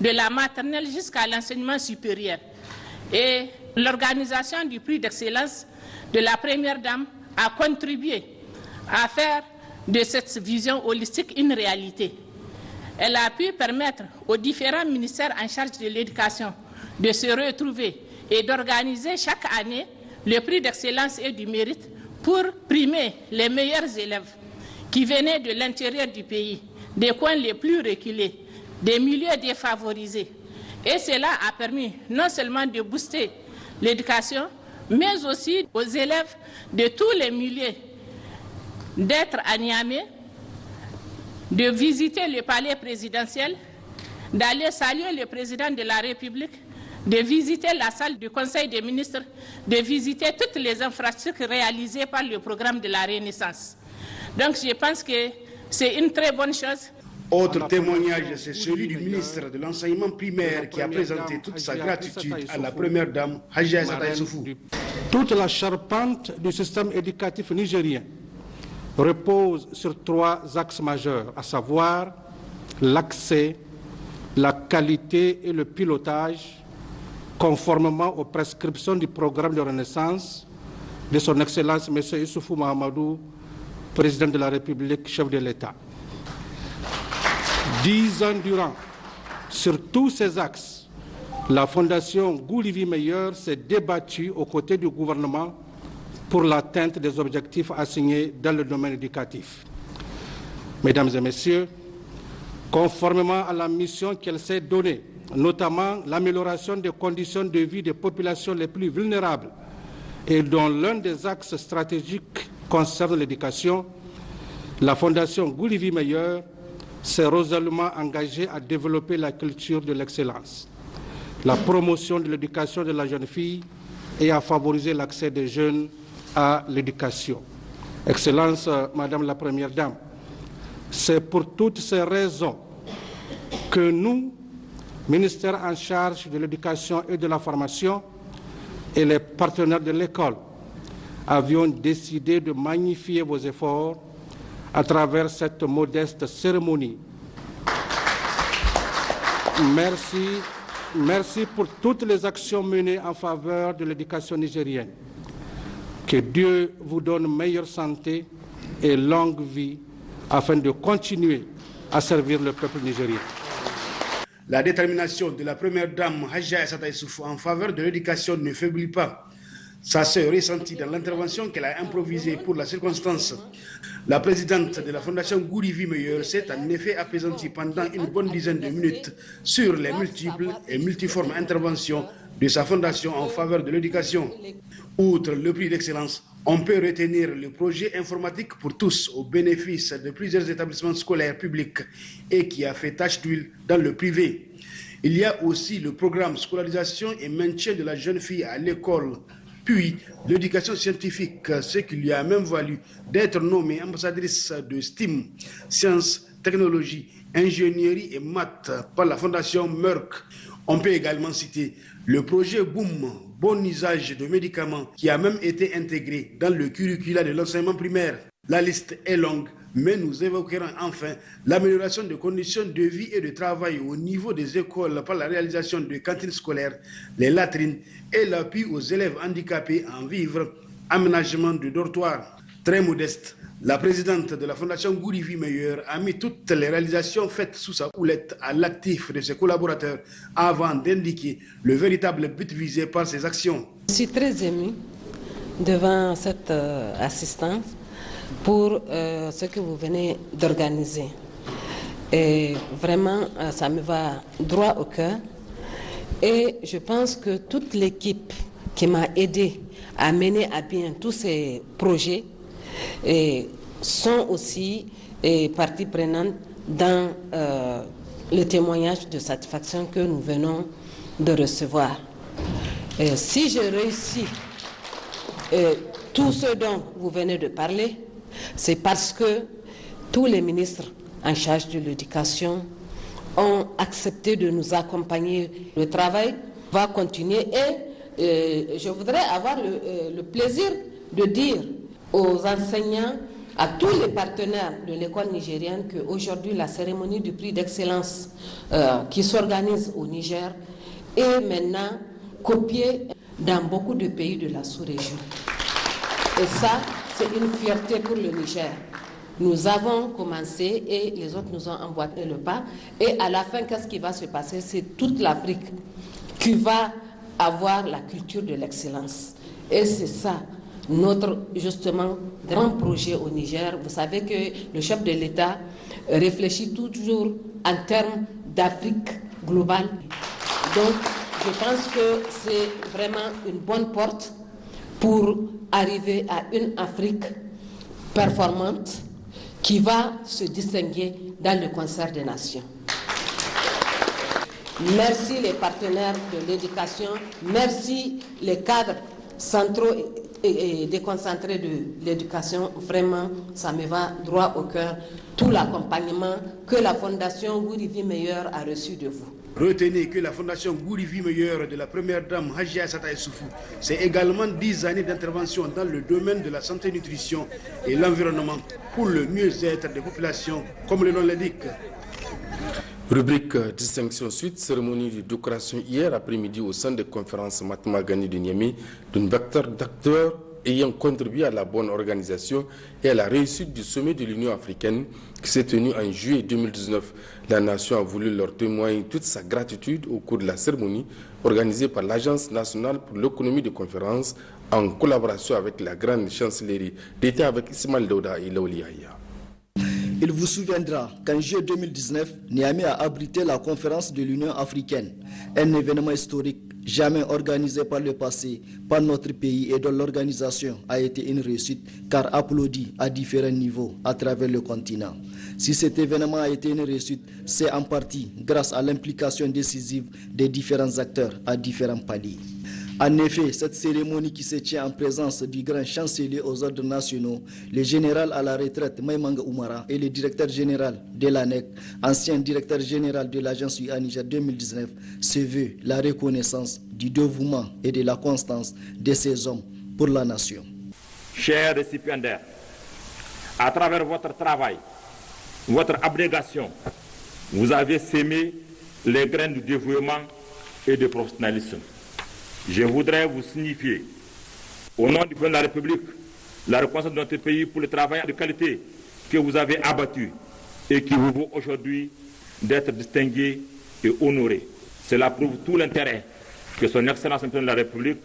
de la maternelle jusqu'à l'enseignement supérieur. Et l'organisation du prix d'excellence de la Première Dame a contribué à faire de cette vision holistique une réalité. Elle a pu permettre aux différents ministères en charge de l'éducation de se retrouver et d'organiser chaque année le prix d'excellence et du mérite pour primer les meilleurs élèves qui venaient de l'intérieur du pays, des coins les plus reculés, des milieux défavorisés. Et cela a permis non seulement de booster l'éducation, mais aussi aux élèves de tous les milieux d'être à Niamey, de visiter le palais présidentiel, d'aller saluer le président de la République, de visiter la salle du Conseil des ministres, de visiter toutes les infrastructures réalisées par le programme de la Renaissance. Donc je pense que c'est une très bonne chose. Autre témoignage, c'est celui du ministre de l'enseignement primaire qui a présenté toute sa gratitude à la première dame, Hadja Assata Issoufou. Toute la charpente du système éducatif nigérien repose sur 3 axes majeurs, à savoir l'accès, la qualité et le pilotage, conformément aux prescriptions du programme de Renaissance de son Excellence M. Issoufou Mahamadou, président de la République, chef de l'État. 10 ans durant, sur tous ces axes, la Fondation Gouri Vie Meilleure s'est débattue aux côtés du gouvernement pour l'atteinte des objectifs assignés dans le domaine éducatif. Mesdames et Messieurs, conformément à la mission qu'elle s'est donnée, notamment l'amélioration des conditions de vie des populations les plus vulnérables et dont l'un des axes stratégiques concerne l'éducation, la Fondation Gouri Vie Meilleure s'est résolument engagée à développer la culture de l'excellence, la promotion de l'éducation de la jeune fille et à favoriser l'accès des jeunes à l'éducation. Excellence, Madame la Première Dame, c'est pour toutes ces raisons que nous, ministère en charge de l'éducation et de la formation et les partenaires de l'école, avions décidé de magnifier vos efforts à travers cette modeste cérémonie. Merci pour toutes les actions menées en faveur de l'éducation nigérienne. Que Dieu vous donne meilleure santé et longue vie afin de continuer à servir le peuple nigérien. La détermination de la première dame, Hadja Assata Issoufou, en faveur de l'éducation ne faiblit pas. Ça se ressentit dans l'intervention qu'elle a improvisée pour la circonstance. La présidente de la Fondation Gouri Vie Meilleure s'est en effet apaisantie pendant une bonne dizaine de minutes sur les multiples et multiformes interventions de sa fondation en faveur de l'éducation. Outre le prix d'excellence, on peut retenir le projet informatique pour tous au bénéfice de plusieurs établissements scolaires publics et qui a fait tache d'huile dans le privé. Il y a aussi le programme scolarisation et maintien de la jeune fille à l'école, puis l'éducation scientifique, ce qui lui a même valu d'être nommée ambassadrice de STEAM, sciences, technologies, ingénierie et maths par la fondation Merck. On peut également citer le projet BOOM, bon usage de médicaments, qui a même été intégré dans le curricula de l'enseignement primaire. La liste est longue, mais nous évoquerons enfin l'amélioration des conditions de vie et de travail au niveau des écoles par la réalisation de cantines scolaires, les latrines et l'appui aux élèves handicapés en vivre, aménagement de dortoirs. très modeste. La présidente de la Fondation Gourivi Meilleur a mis toutes les réalisations faites sous sa houlette à l'actif de ses collaborateurs avant d'indiquer le véritable but visé par ses actions. Je suis très émue devant cette assistance pour ce que vous venez d'organiser. Et vraiment, ça me va droit au cœur. Et je pense que toute l'équipe qui m'a aidé à mener à bien tous ces projets sont aussi partie prenante dans le témoignage de satisfaction que nous venons de recevoir. Si je réussis tout ce dont vous venez de parler, c'est parce que tous les ministres en charge de l'éducation ont accepté de nous accompagner. Le travail va continuer et je voudrais avoir le plaisir de dire aux enseignants, à tous les partenaires de l'école nigérienne qu'aujourd'hui la cérémonie du prix d'excellence qui s'organise au Niger est maintenant copiée dans beaucoup de pays de la sous-région. Et ça, c'est une fierté pour le Niger. Nous avons commencé et les autres nous ont emboîté le pas. Et à la fin, qu'est-ce qui va se passer? C'est toute l'Afrique qui va avoir la culture de l'excellence. Et c'est ça, notre, justement, grand projet au Niger. Vous savez que le chef de l'État réfléchit toujours en termes d'Afrique globale. Donc, je pense que c'est vraiment une bonne porte pour arriver à une Afrique performante qui va se distinguer dans le concert des nations. Merci les partenaires de l'éducation, merci les cadres centraux et déconcentrés de l'éducation. Vraiment, ça me va droit au cœur, tout l'accompagnement que la Fondation Gourivi Meilleur a reçu de vous. Retenez que la Fondation Gourivi Meilleur de la première dame Hadjia Aïssata Issoufou, c'est également 10 années d'intervention dans le domaine de la santé, nutrition et l'environnement pour le mieux-être des populations, comme le nom l'indique. Rubrique distinction suite, cérémonie de décoration hier après-midi au centre de conférence Mahatma Gandhi de Niamey d'un vecteur d'acteurs ayant contribué à la bonne organisation et à la réussite du sommet de l'Union africaine qui s'est tenu en juillet 2019. La nation a voulu leur témoigner toute sa gratitude au cours de la cérémonie organisée par l'Agence nationale pour l'économie de conférence en collaboration avec la grande chancellerie d'État avec Ismaël Daouda et Laouli Aya. Il vous souviendra qu'en juillet 2019, Niamey a abrité la conférence de l'Union africaine, un événement historique jamais organisé par le passé par notre pays et dont l'organisation a été une réussite car applaudi à différents niveaux à travers le continent. Si cet événement a été une réussite, c'est en partie grâce à l'implication décisive des différents acteurs à différents paliers. En effet, cette cérémonie qui se tient en présence du grand chancelier aux ordres nationaux, le général à la retraite Maïmanga Oumara et le directeur général de l'ANEC, ancien directeur général de l'agence UA Niger 2019, se veut la reconnaissance du dévouement et de la constance de ces hommes pour la nation. Chers récipiendaires, à travers votre travail, votre abnégation, vous avez sémé les graines du dévouement et du professionnalisme. Je voudrais vous signifier, au nom du président de la République, la reconnaissance de notre pays pour le travail de qualité que vous avez abattu et qui vous vaut aujourd'hui d'être distingué et honoré. Cela prouve tout l'intérêt que son Excellence le président de la République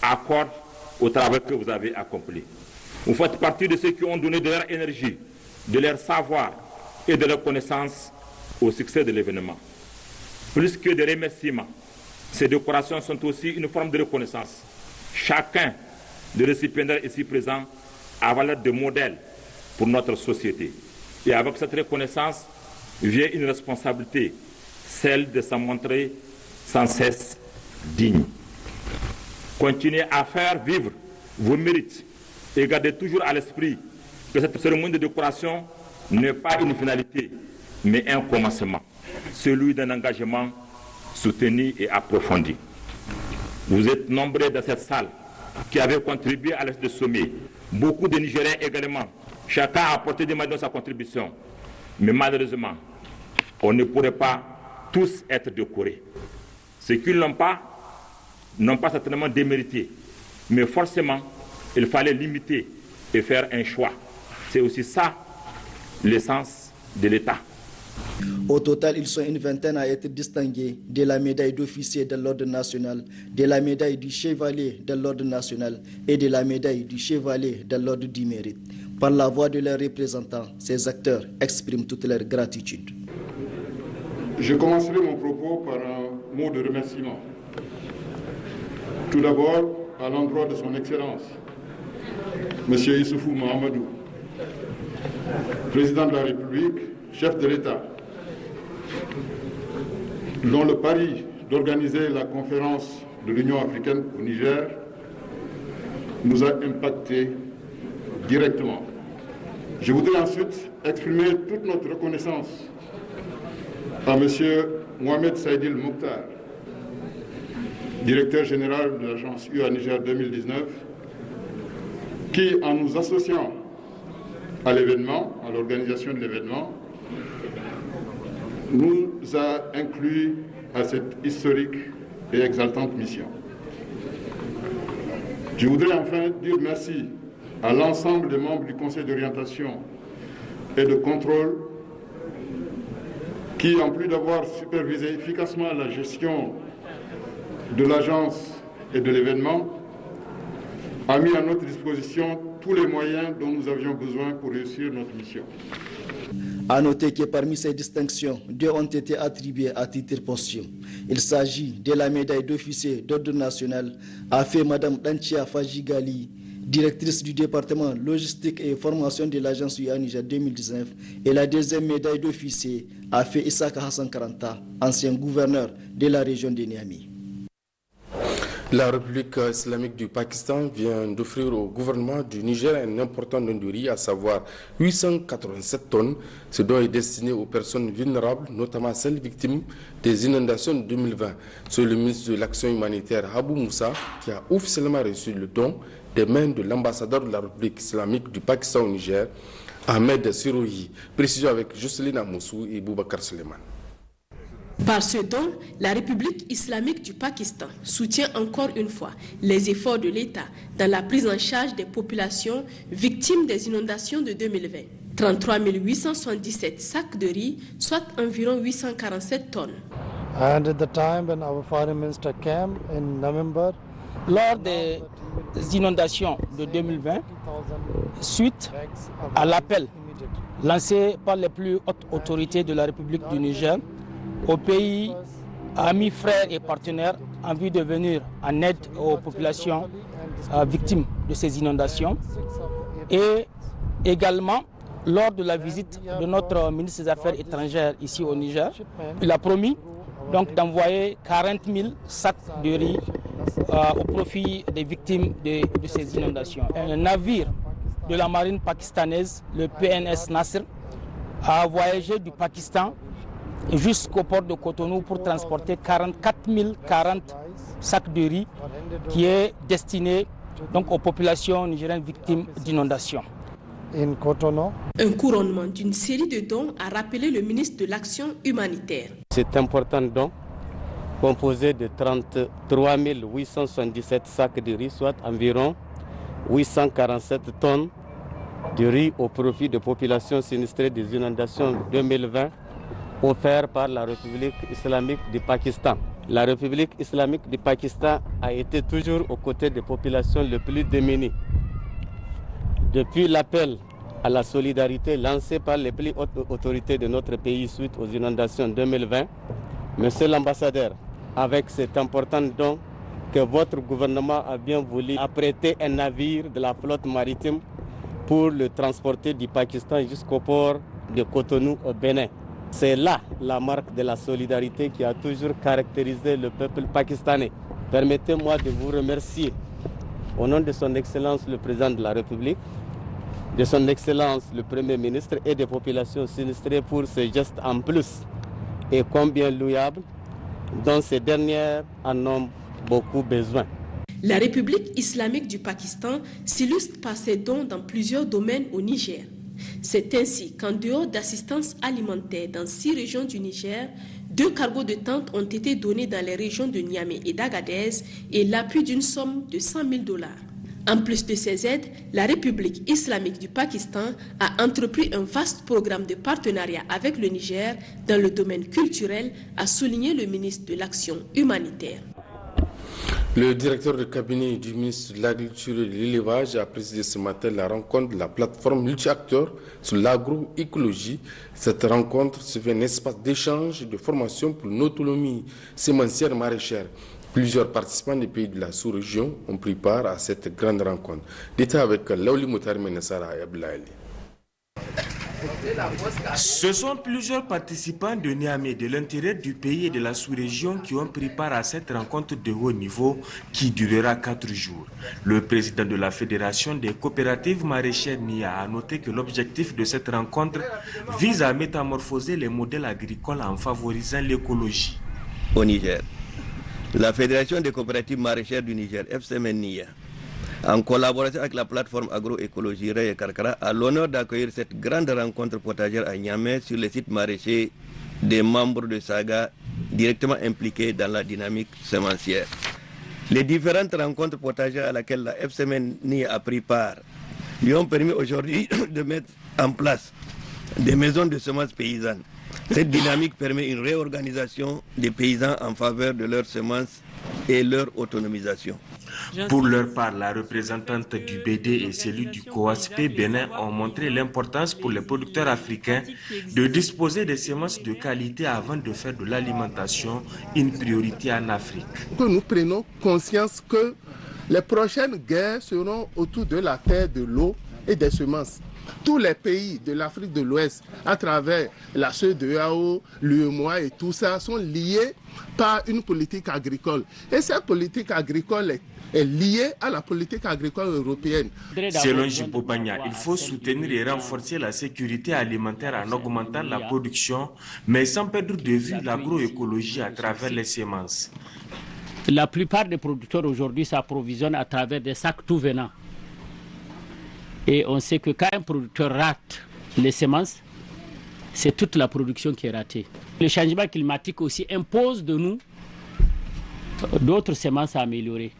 accorde au travail que vous avez accompli. Vous faites partie de ceux qui ont donné de leur énergie, de leur savoir et de leur connaissance au succès de l'événement. Plus que des remerciements, ces décorations sont aussi une forme de reconnaissance. Chacun des récipiendaires ici présents a valeur de modèle pour notre société. Et avec cette reconnaissance vient une responsabilité, celle de s'en montrer sans cesse digne. Continuez à faire vivre vos mérites et gardez toujours à l'esprit que cette cérémonie de décoration n'est pas une finalité, mais un commencement, celui d'un engagement soutenu et approfondi. Vous êtes nombreux dans cette salle qui avez contribué à l'effet de sommet. Beaucoup de Nigériens également. Chacun a apporté des manières de sa contribution. Mais malheureusement, on ne pourrait pas tous être décorés. Ceux qui n'ont pas certainement démérité. Mais forcément, il fallait limiter et faire un choix. C'est aussi ça l'essence de l'État. Au total, ils sont une vingtaine à être distingués de la médaille d'officier de l'ordre national, de la médaille du chevalier de l'ordre national et de la médaille du chevalier de l'ordre du mérite. Par la voix de leurs représentants, ces acteurs expriment toute leur gratitude. Je commencerai mon propos par un mot de remerciement. Tout d'abord, à l'endroit de son Excellence, M. Issoufou Mahamadou, président de la République, chef de l'État, dont le pari d'organiser la conférence de l'Union africaine au Niger nous a impactés directement. Je voudrais ensuite exprimer toute notre reconnaissance à M. Mohamed Saïdil Mokhtar, directeur général de l'agence UA Niger 2019, qui, en nous associant à l'événement, à l'organisation de l'événement, nous a inclus à cette historique et exaltante mission. Je voudrais enfin dire merci à l'ensemble des membres du Conseil d'orientation et de contrôle qui, en plus d'avoir supervisé efficacement la gestion de l'agence et de l'événement, a mis à notre disposition tous les moyens dont nous avions besoin pour réussir notre mission. À noter que parmi ces distinctions, 2 ont été attribuées à titre posthume. Il s'agit de la médaille d'officier d'ordre national à fait Mme Dantia Fajigali, directrice du département logistique et formation de l'agence UA Niger 2019, et la deuxième médaille d'officier a fait Issaka Hassan Karanta, ancien gouverneur de la région de Niamey. La République islamique du Pakistan vient d'offrir au gouvernement du Niger un important don de riz, à savoir 887 tonnes. Ce don est destiné aux personnes vulnérables, notamment celles victimes des inondations de 2020. C'est le ministre de l'Action humanitaire Habou Moussa qui a officiellement reçu le don des mains de l'ambassadeur de la République islamique du Pakistan au Niger, Ahmed Sirohi. Précision avec Jocelyne Amoussou et Boubacar Suleiman. Par ce don, la République islamique du Pakistan soutient encore une fois les efforts de l'État dans la prise en charge des populations victimes des inondations de 2020. 33 877 sacs de riz, soit environ 847 tonnes. And at the time when our foreign minister came in November, lors des inondations de 2020, suite à l'appel lancé par les plus hautes autorités de la République du Niger, aux pays, amis, frères et partenaires en vue de venir en aide aux populations victimes de ces inondations. Et également, lors de la visite de notre ministre des Affaires étrangères ici au Niger, il a promis donc d'envoyer 40 000 sacs de riz au profit des victimes de ces inondations. Un navire de la marine pakistanaise, le PNS Nasr, a voyagé du Pakistan jusqu'au port de Cotonou pour transporter 44 040 sacs de riz qui est destiné donc aux populations nigériennes victimes d'inondations. Un couronnement d'une série de dons a rappelé le ministre de l'Action humanitaire. Cet important don, composé de 33 877 sacs de riz, soit environ 847 tonnes de riz au profit des populations sinistrées des inondations 2020, offert par la République islamique du Pakistan. La République islamique du Pakistan a été toujours aux côtés des populations les plus démunies. Depuis l'appel à la solidarité lancé par les plus hautes autorités de notre pays suite aux inondations 2020, Monsieur l'ambassadeur, avec cet important don que votre gouvernement a bien voulu apprêter un navire de la flotte maritime pour le transporter du Pakistan jusqu'au port de Cotonou au Bénin. C'est là la marque de la solidarité qui a toujours caractérisé le peuple pakistanais. Permettez-moi de vous remercier au nom de son Excellence le Président de la République, de son Excellence le Premier ministre et des populations sinistrées pour ce geste en plus et combien louable dont ces dernières en ont beaucoup besoin. La République islamique du Pakistan s'illustre par ses dons dans plusieurs domaines au Niger. C'est ainsi qu'en dehors d'assistance alimentaire dans 6 régions du Niger, 2 cargos de tentes ont été donnés dans les régions de Niamey et d'Agadez et l'appui d'une somme de $100 000. En plus de ces aides, la République islamique du Pakistan a entrepris un vaste programme de partenariat avec le Niger dans le domaine culturel, a souligné le ministre de l'Action humanitaire. Le directeur de cabinet du ministre de l'Agriculture et de l'Élevage a présidé ce matin la rencontre de la plateforme multi-acteurs sur l'agroécologie. Cette rencontre se fait un espace d'échange et de formation pour l'autonomie sémencière maraîchère. Plusieurs participants des pays de la sous-région ont pris part à cette grande rencontre. Détail avec Laouli Moutari Menassara et Abdoulaye. Ce sont plusieurs participants de Niamey, de l'intérieur du pays et de la sous-région qui ont pris part à cette rencontre de haut niveau qui durera 4 jours. Le président de la Fédération des coopératives maraîchères NIA a noté que l'objectif de cette rencontre vise à métamorphoser les modèles agricoles en favorisant l'écologie. Au Niger, la Fédération des coopératives maraîchères du Niger, FCMN NIA, en collaboration avec la plateforme agroécologie Rey Karkara, a l'honneur d'accueillir cette grande rencontre potagère à Niamey sur les sites maraîchers des membres de Saga directement impliqués dans la dynamique sémencière. Les différentes rencontres potagères à laquelle la FCMN a pris part lui ont permis aujourd'hui de mettre en place des maisons de semences paysannes. Cette dynamique permet une réorganisation des paysans en faveur de leurs semences et leur autonomisation. Pour leur part, la représentante du BD et celui du COASP Bénin ont montré l'importance pour les producteurs africains de disposer de semences de qualité avant de faire de l'alimentation une priorité en Afrique. Que nous prenons conscience que les prochaines guerres seront autour de la terre, de l'eau et des semences. Tous les pays de l'Afrique de l'Ouest, à travers la CEDEAO, l'UEMOA et tout ça, sont liés par une politique agricole. Et cette politique agricole est liée à la politique agricole européenne. Selon Jibo Bagna, il faut soutenir et renforcer la sécurité alimentaire en augmentant la production, mais sans perdre de vue l'agroécologie à travers les semences. La plupart des producteurs aujourd'hui s'approvisionnent à travers des sacs tout venant. Et on sait que quand un producteur rate les semences, c'est toute la production qui est ratée. Le changement climatique aussi impose de nous d'autres semences à améliorer.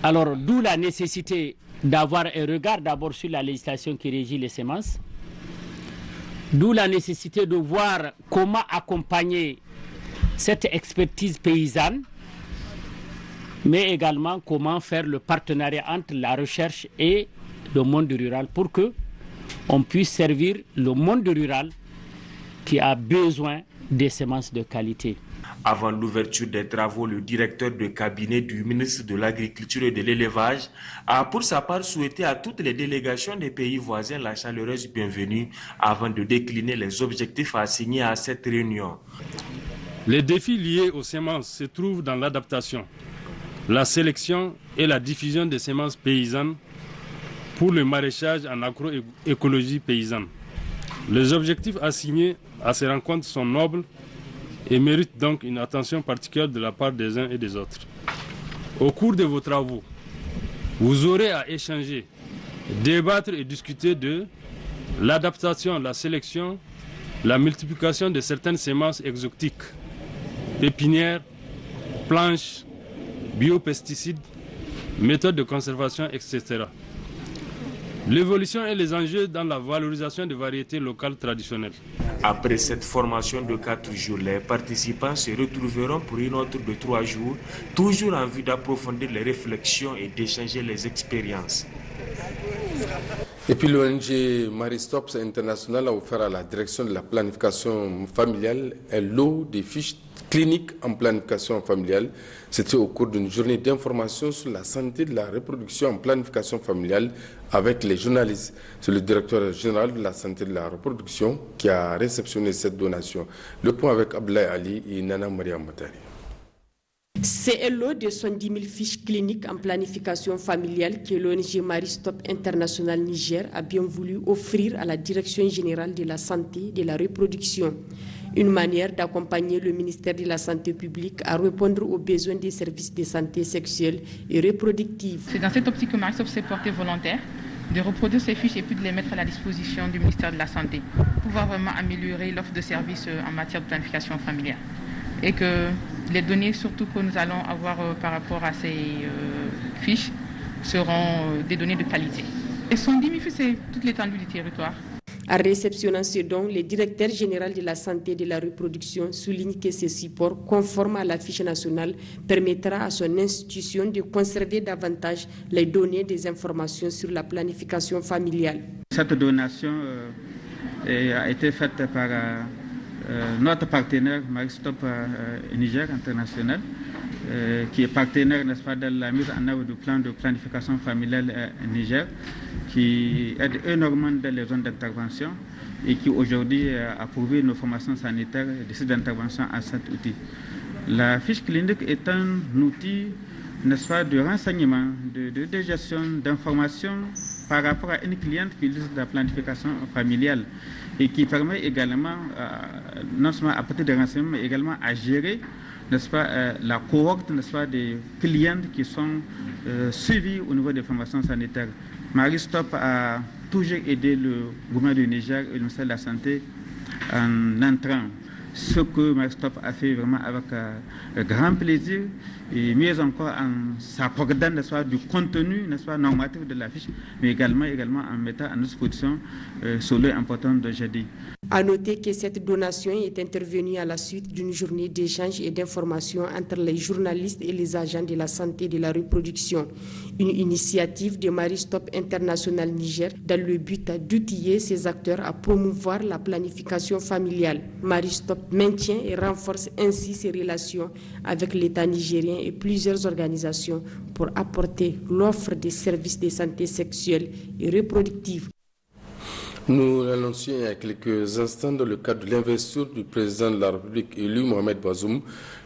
Alors, d'où la nécessité d'avoir un regard d'abord sur la législation qui régit les semences, d'où la nécessité de voir comment accompagner cette expertise paysanne, mais également comment faire le partenariat entre la recherche et le monde rural pour que on puisse servir le monde rural qui a besoin des semences de qualité. Avant l'ouverture des travaux, le directeur de cabinet du ministre de l'Agriculture et de l'Élevage a pour sa part souhaité à toutes les délégations des pays voisins la chaleureuse bienvenue avant de décliner les objectifs assignés à cette réunion. Les défis liés aux semences se trouvent dans l'adaptation, la sélection et la diffusion des semences paysannes pour le maraîchage en agroécologie paysanne. Les objectifs assignés à ces rencontres sont nobles et méritent donc une attention particulière de la part des uns et des autres. Au cours de vos travaux, vous aurez à échanger, débattre et discuter de l'adaptation, la sélection, la multiplication de certaines semences exotiques, pépinières, planches, biopesticides, méthodes de conservation, etc. L'évolution et les enjeux dans la valorisation des variétés locales traditionnelles. Après cette formation de 4 jours, les participants se retrouveront pour une autre de 3 jours, toujours en vue d'approfondir les réflexions et d'échanger les expériences. Et puis l'ONG Maristops International a offert à la direction de la planification familiale un lot de fiches cliniques en planification familiale. C'était au cours d'une journée d'information sur la santé de la reproduction en planification familiale avec les journalistes. C'est le directeur général de la santé de la reproduction qui a réceptionné cette donation. Le point avec Abdoulaye Ali et Nana Maria Matari. C'est un lot de 70 000 fiches cliniques en planification familiale que l'ONG Maristop International Niger a bien voulu offrir à la Direction générale de la santé de la reproduction. Une manière d'accompagner le ministère de la Santé publique à répondre aux besoins des services de santé sexuelle et reproductive. C'est dans cette optique que Maristop s'est porté volontaire de reproduire ces fiches et puis de les mettre à la disposition du ministère de la Santé pour pouvoir vraiment améliorer l'offre de services en matière de planification familiale. et que les données surtout que nous allons avoir par rapport à ces fiches seront des données de qualité. Et sont diffusées sur toute l'étendue du territoire. En réceptionnant ce don, le directeur général de la santé et de la reproduction souligne que ce support, conforme à la fiche nationale, permettra à son institution de conserver davantage les données des informations sur la planification familiale. Cette donation a été faite par notre partenaire Maristop Niger International, qui est partenaire, n'est-ce pas, de la mise en œuvre du plan de planification familiale Niger, qui aide énormément dans les zones d'intervention et qui aujourd'hui a prouvé nos formations sanitaires et des sites d'intervention à cet outil. La fiche clinique est un outil, n'est-ce pas, de renseignement, de gestion, d'information par rapport à une cliente qui utilise la planification familiale et qui permet également, non seulement à partir des renseignements, mais également à gérer, n'est-ce pas, la cohorte, n'est-ce pas, des clientes qui sont suivies au niveau des formations sanitaires. Maristop a toujours aidé le gouvernement du Niger et le ministère de la Santé en entrant. Ce que Maristop a fait vraiment avec grand plaisir et mieux encore en s'accordant, n'est-ce pas, du contenu, n'est-ce pas, normatif de la fiche, mais également en mettant à notre disposition sur l'important de jeudi. À noter que cette donation est intervenue à la suite d'une journée d'échange et d'information entre les journalistes et les agents de la santé et de la reproduction. Une initiative de Maristop International Niger dans le but d'outiller ces acteurs à promouvoir la planification familiale. Maristop maintient et renforce ainsi ses relations avec l'État nigérien et plusieurs organisations pour apporter l'offre des services de santé sexuelle et reproductive. Nous l'annoncions il y a quelques instants dans le cadre de l'investiture du président de la République élu, Mohamed Bazoum.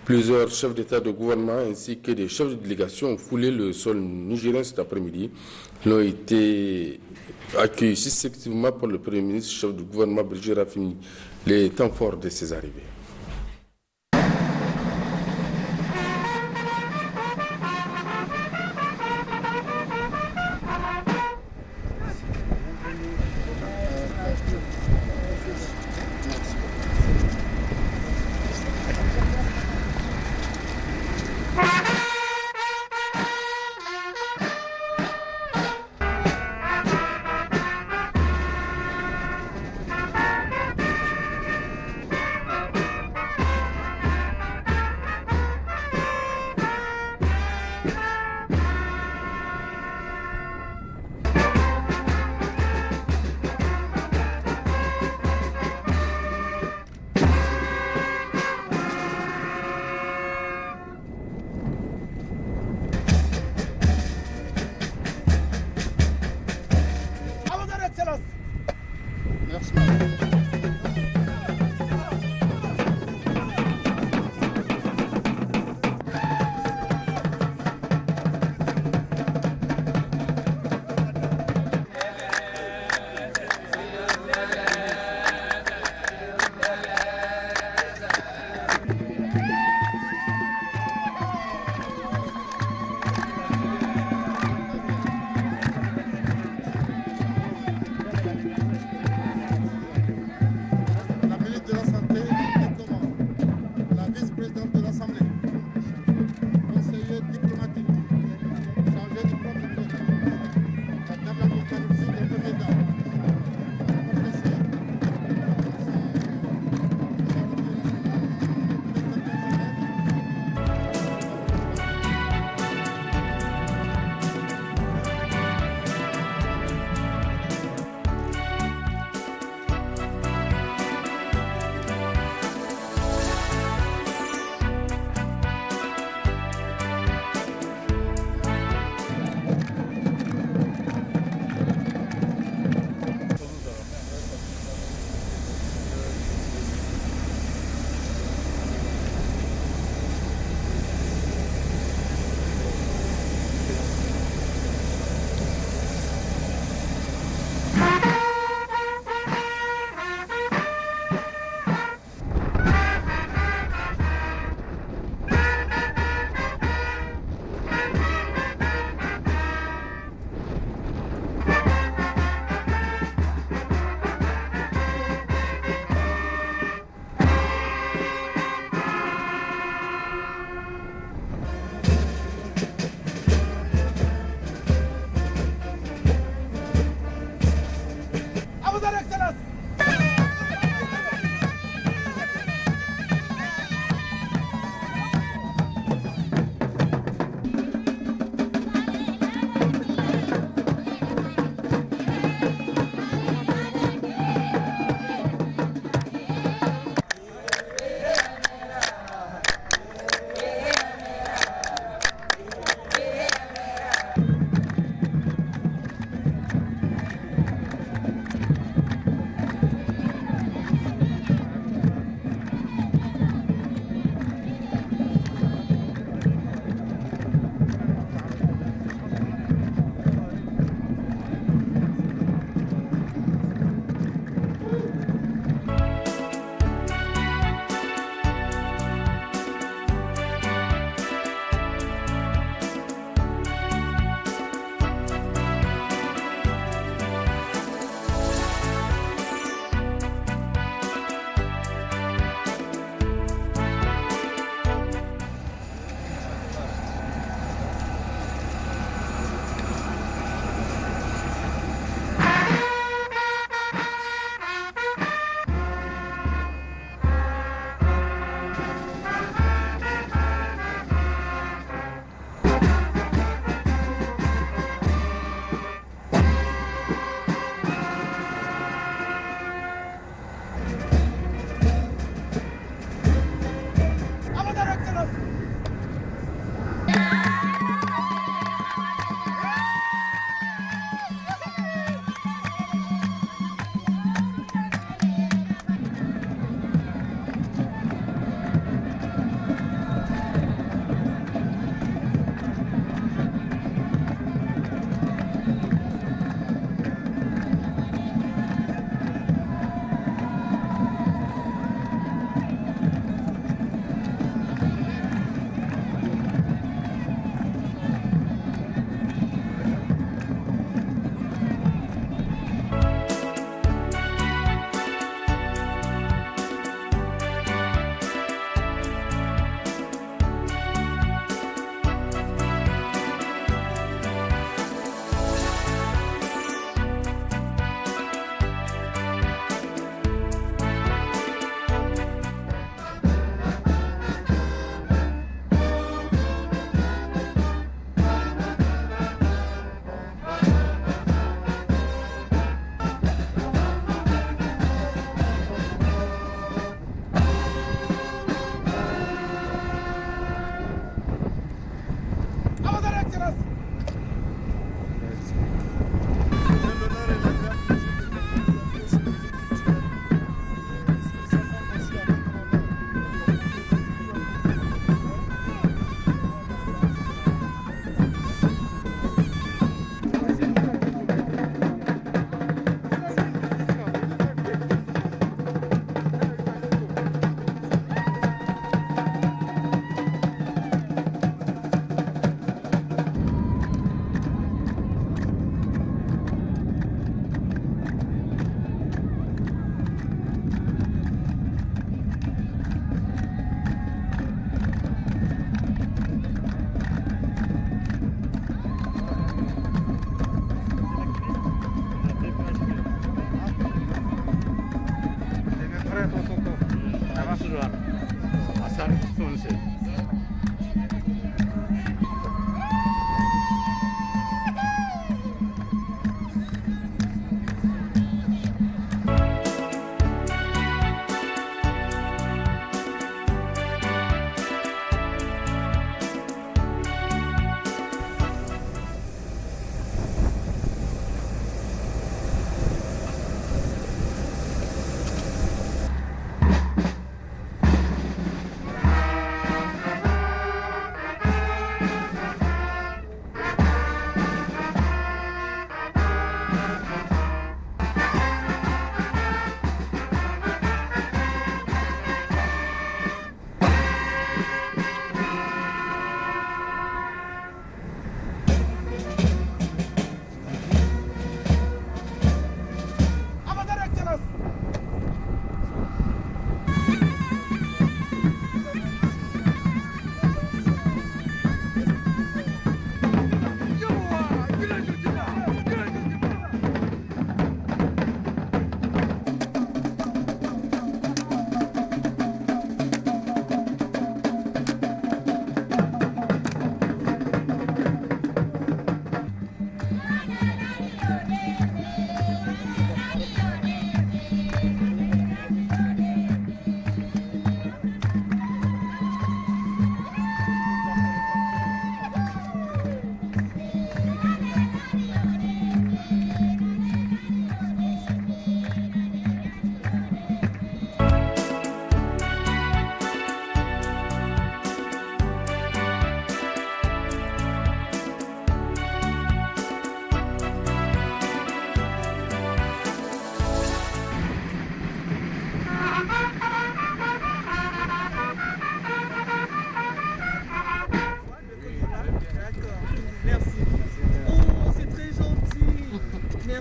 Plusieurs chefs d'État de gouvernement ainsi que des chefs de délégation ont foulé le sol nigérien cet après-midi. Ils ont été accueillis successivement par le Premier ministre, chef du gouvernement Brigitte Rafini. Les temps forts de ces arrivées.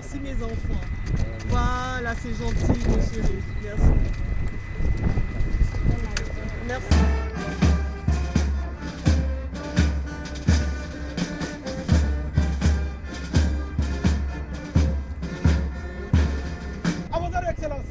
Merci mes enfants. Voilà, c'est gentil mes chéris. Merci. Merci. À vos ordres, Excellence.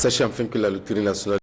Sachez enfin que la Loterie nationale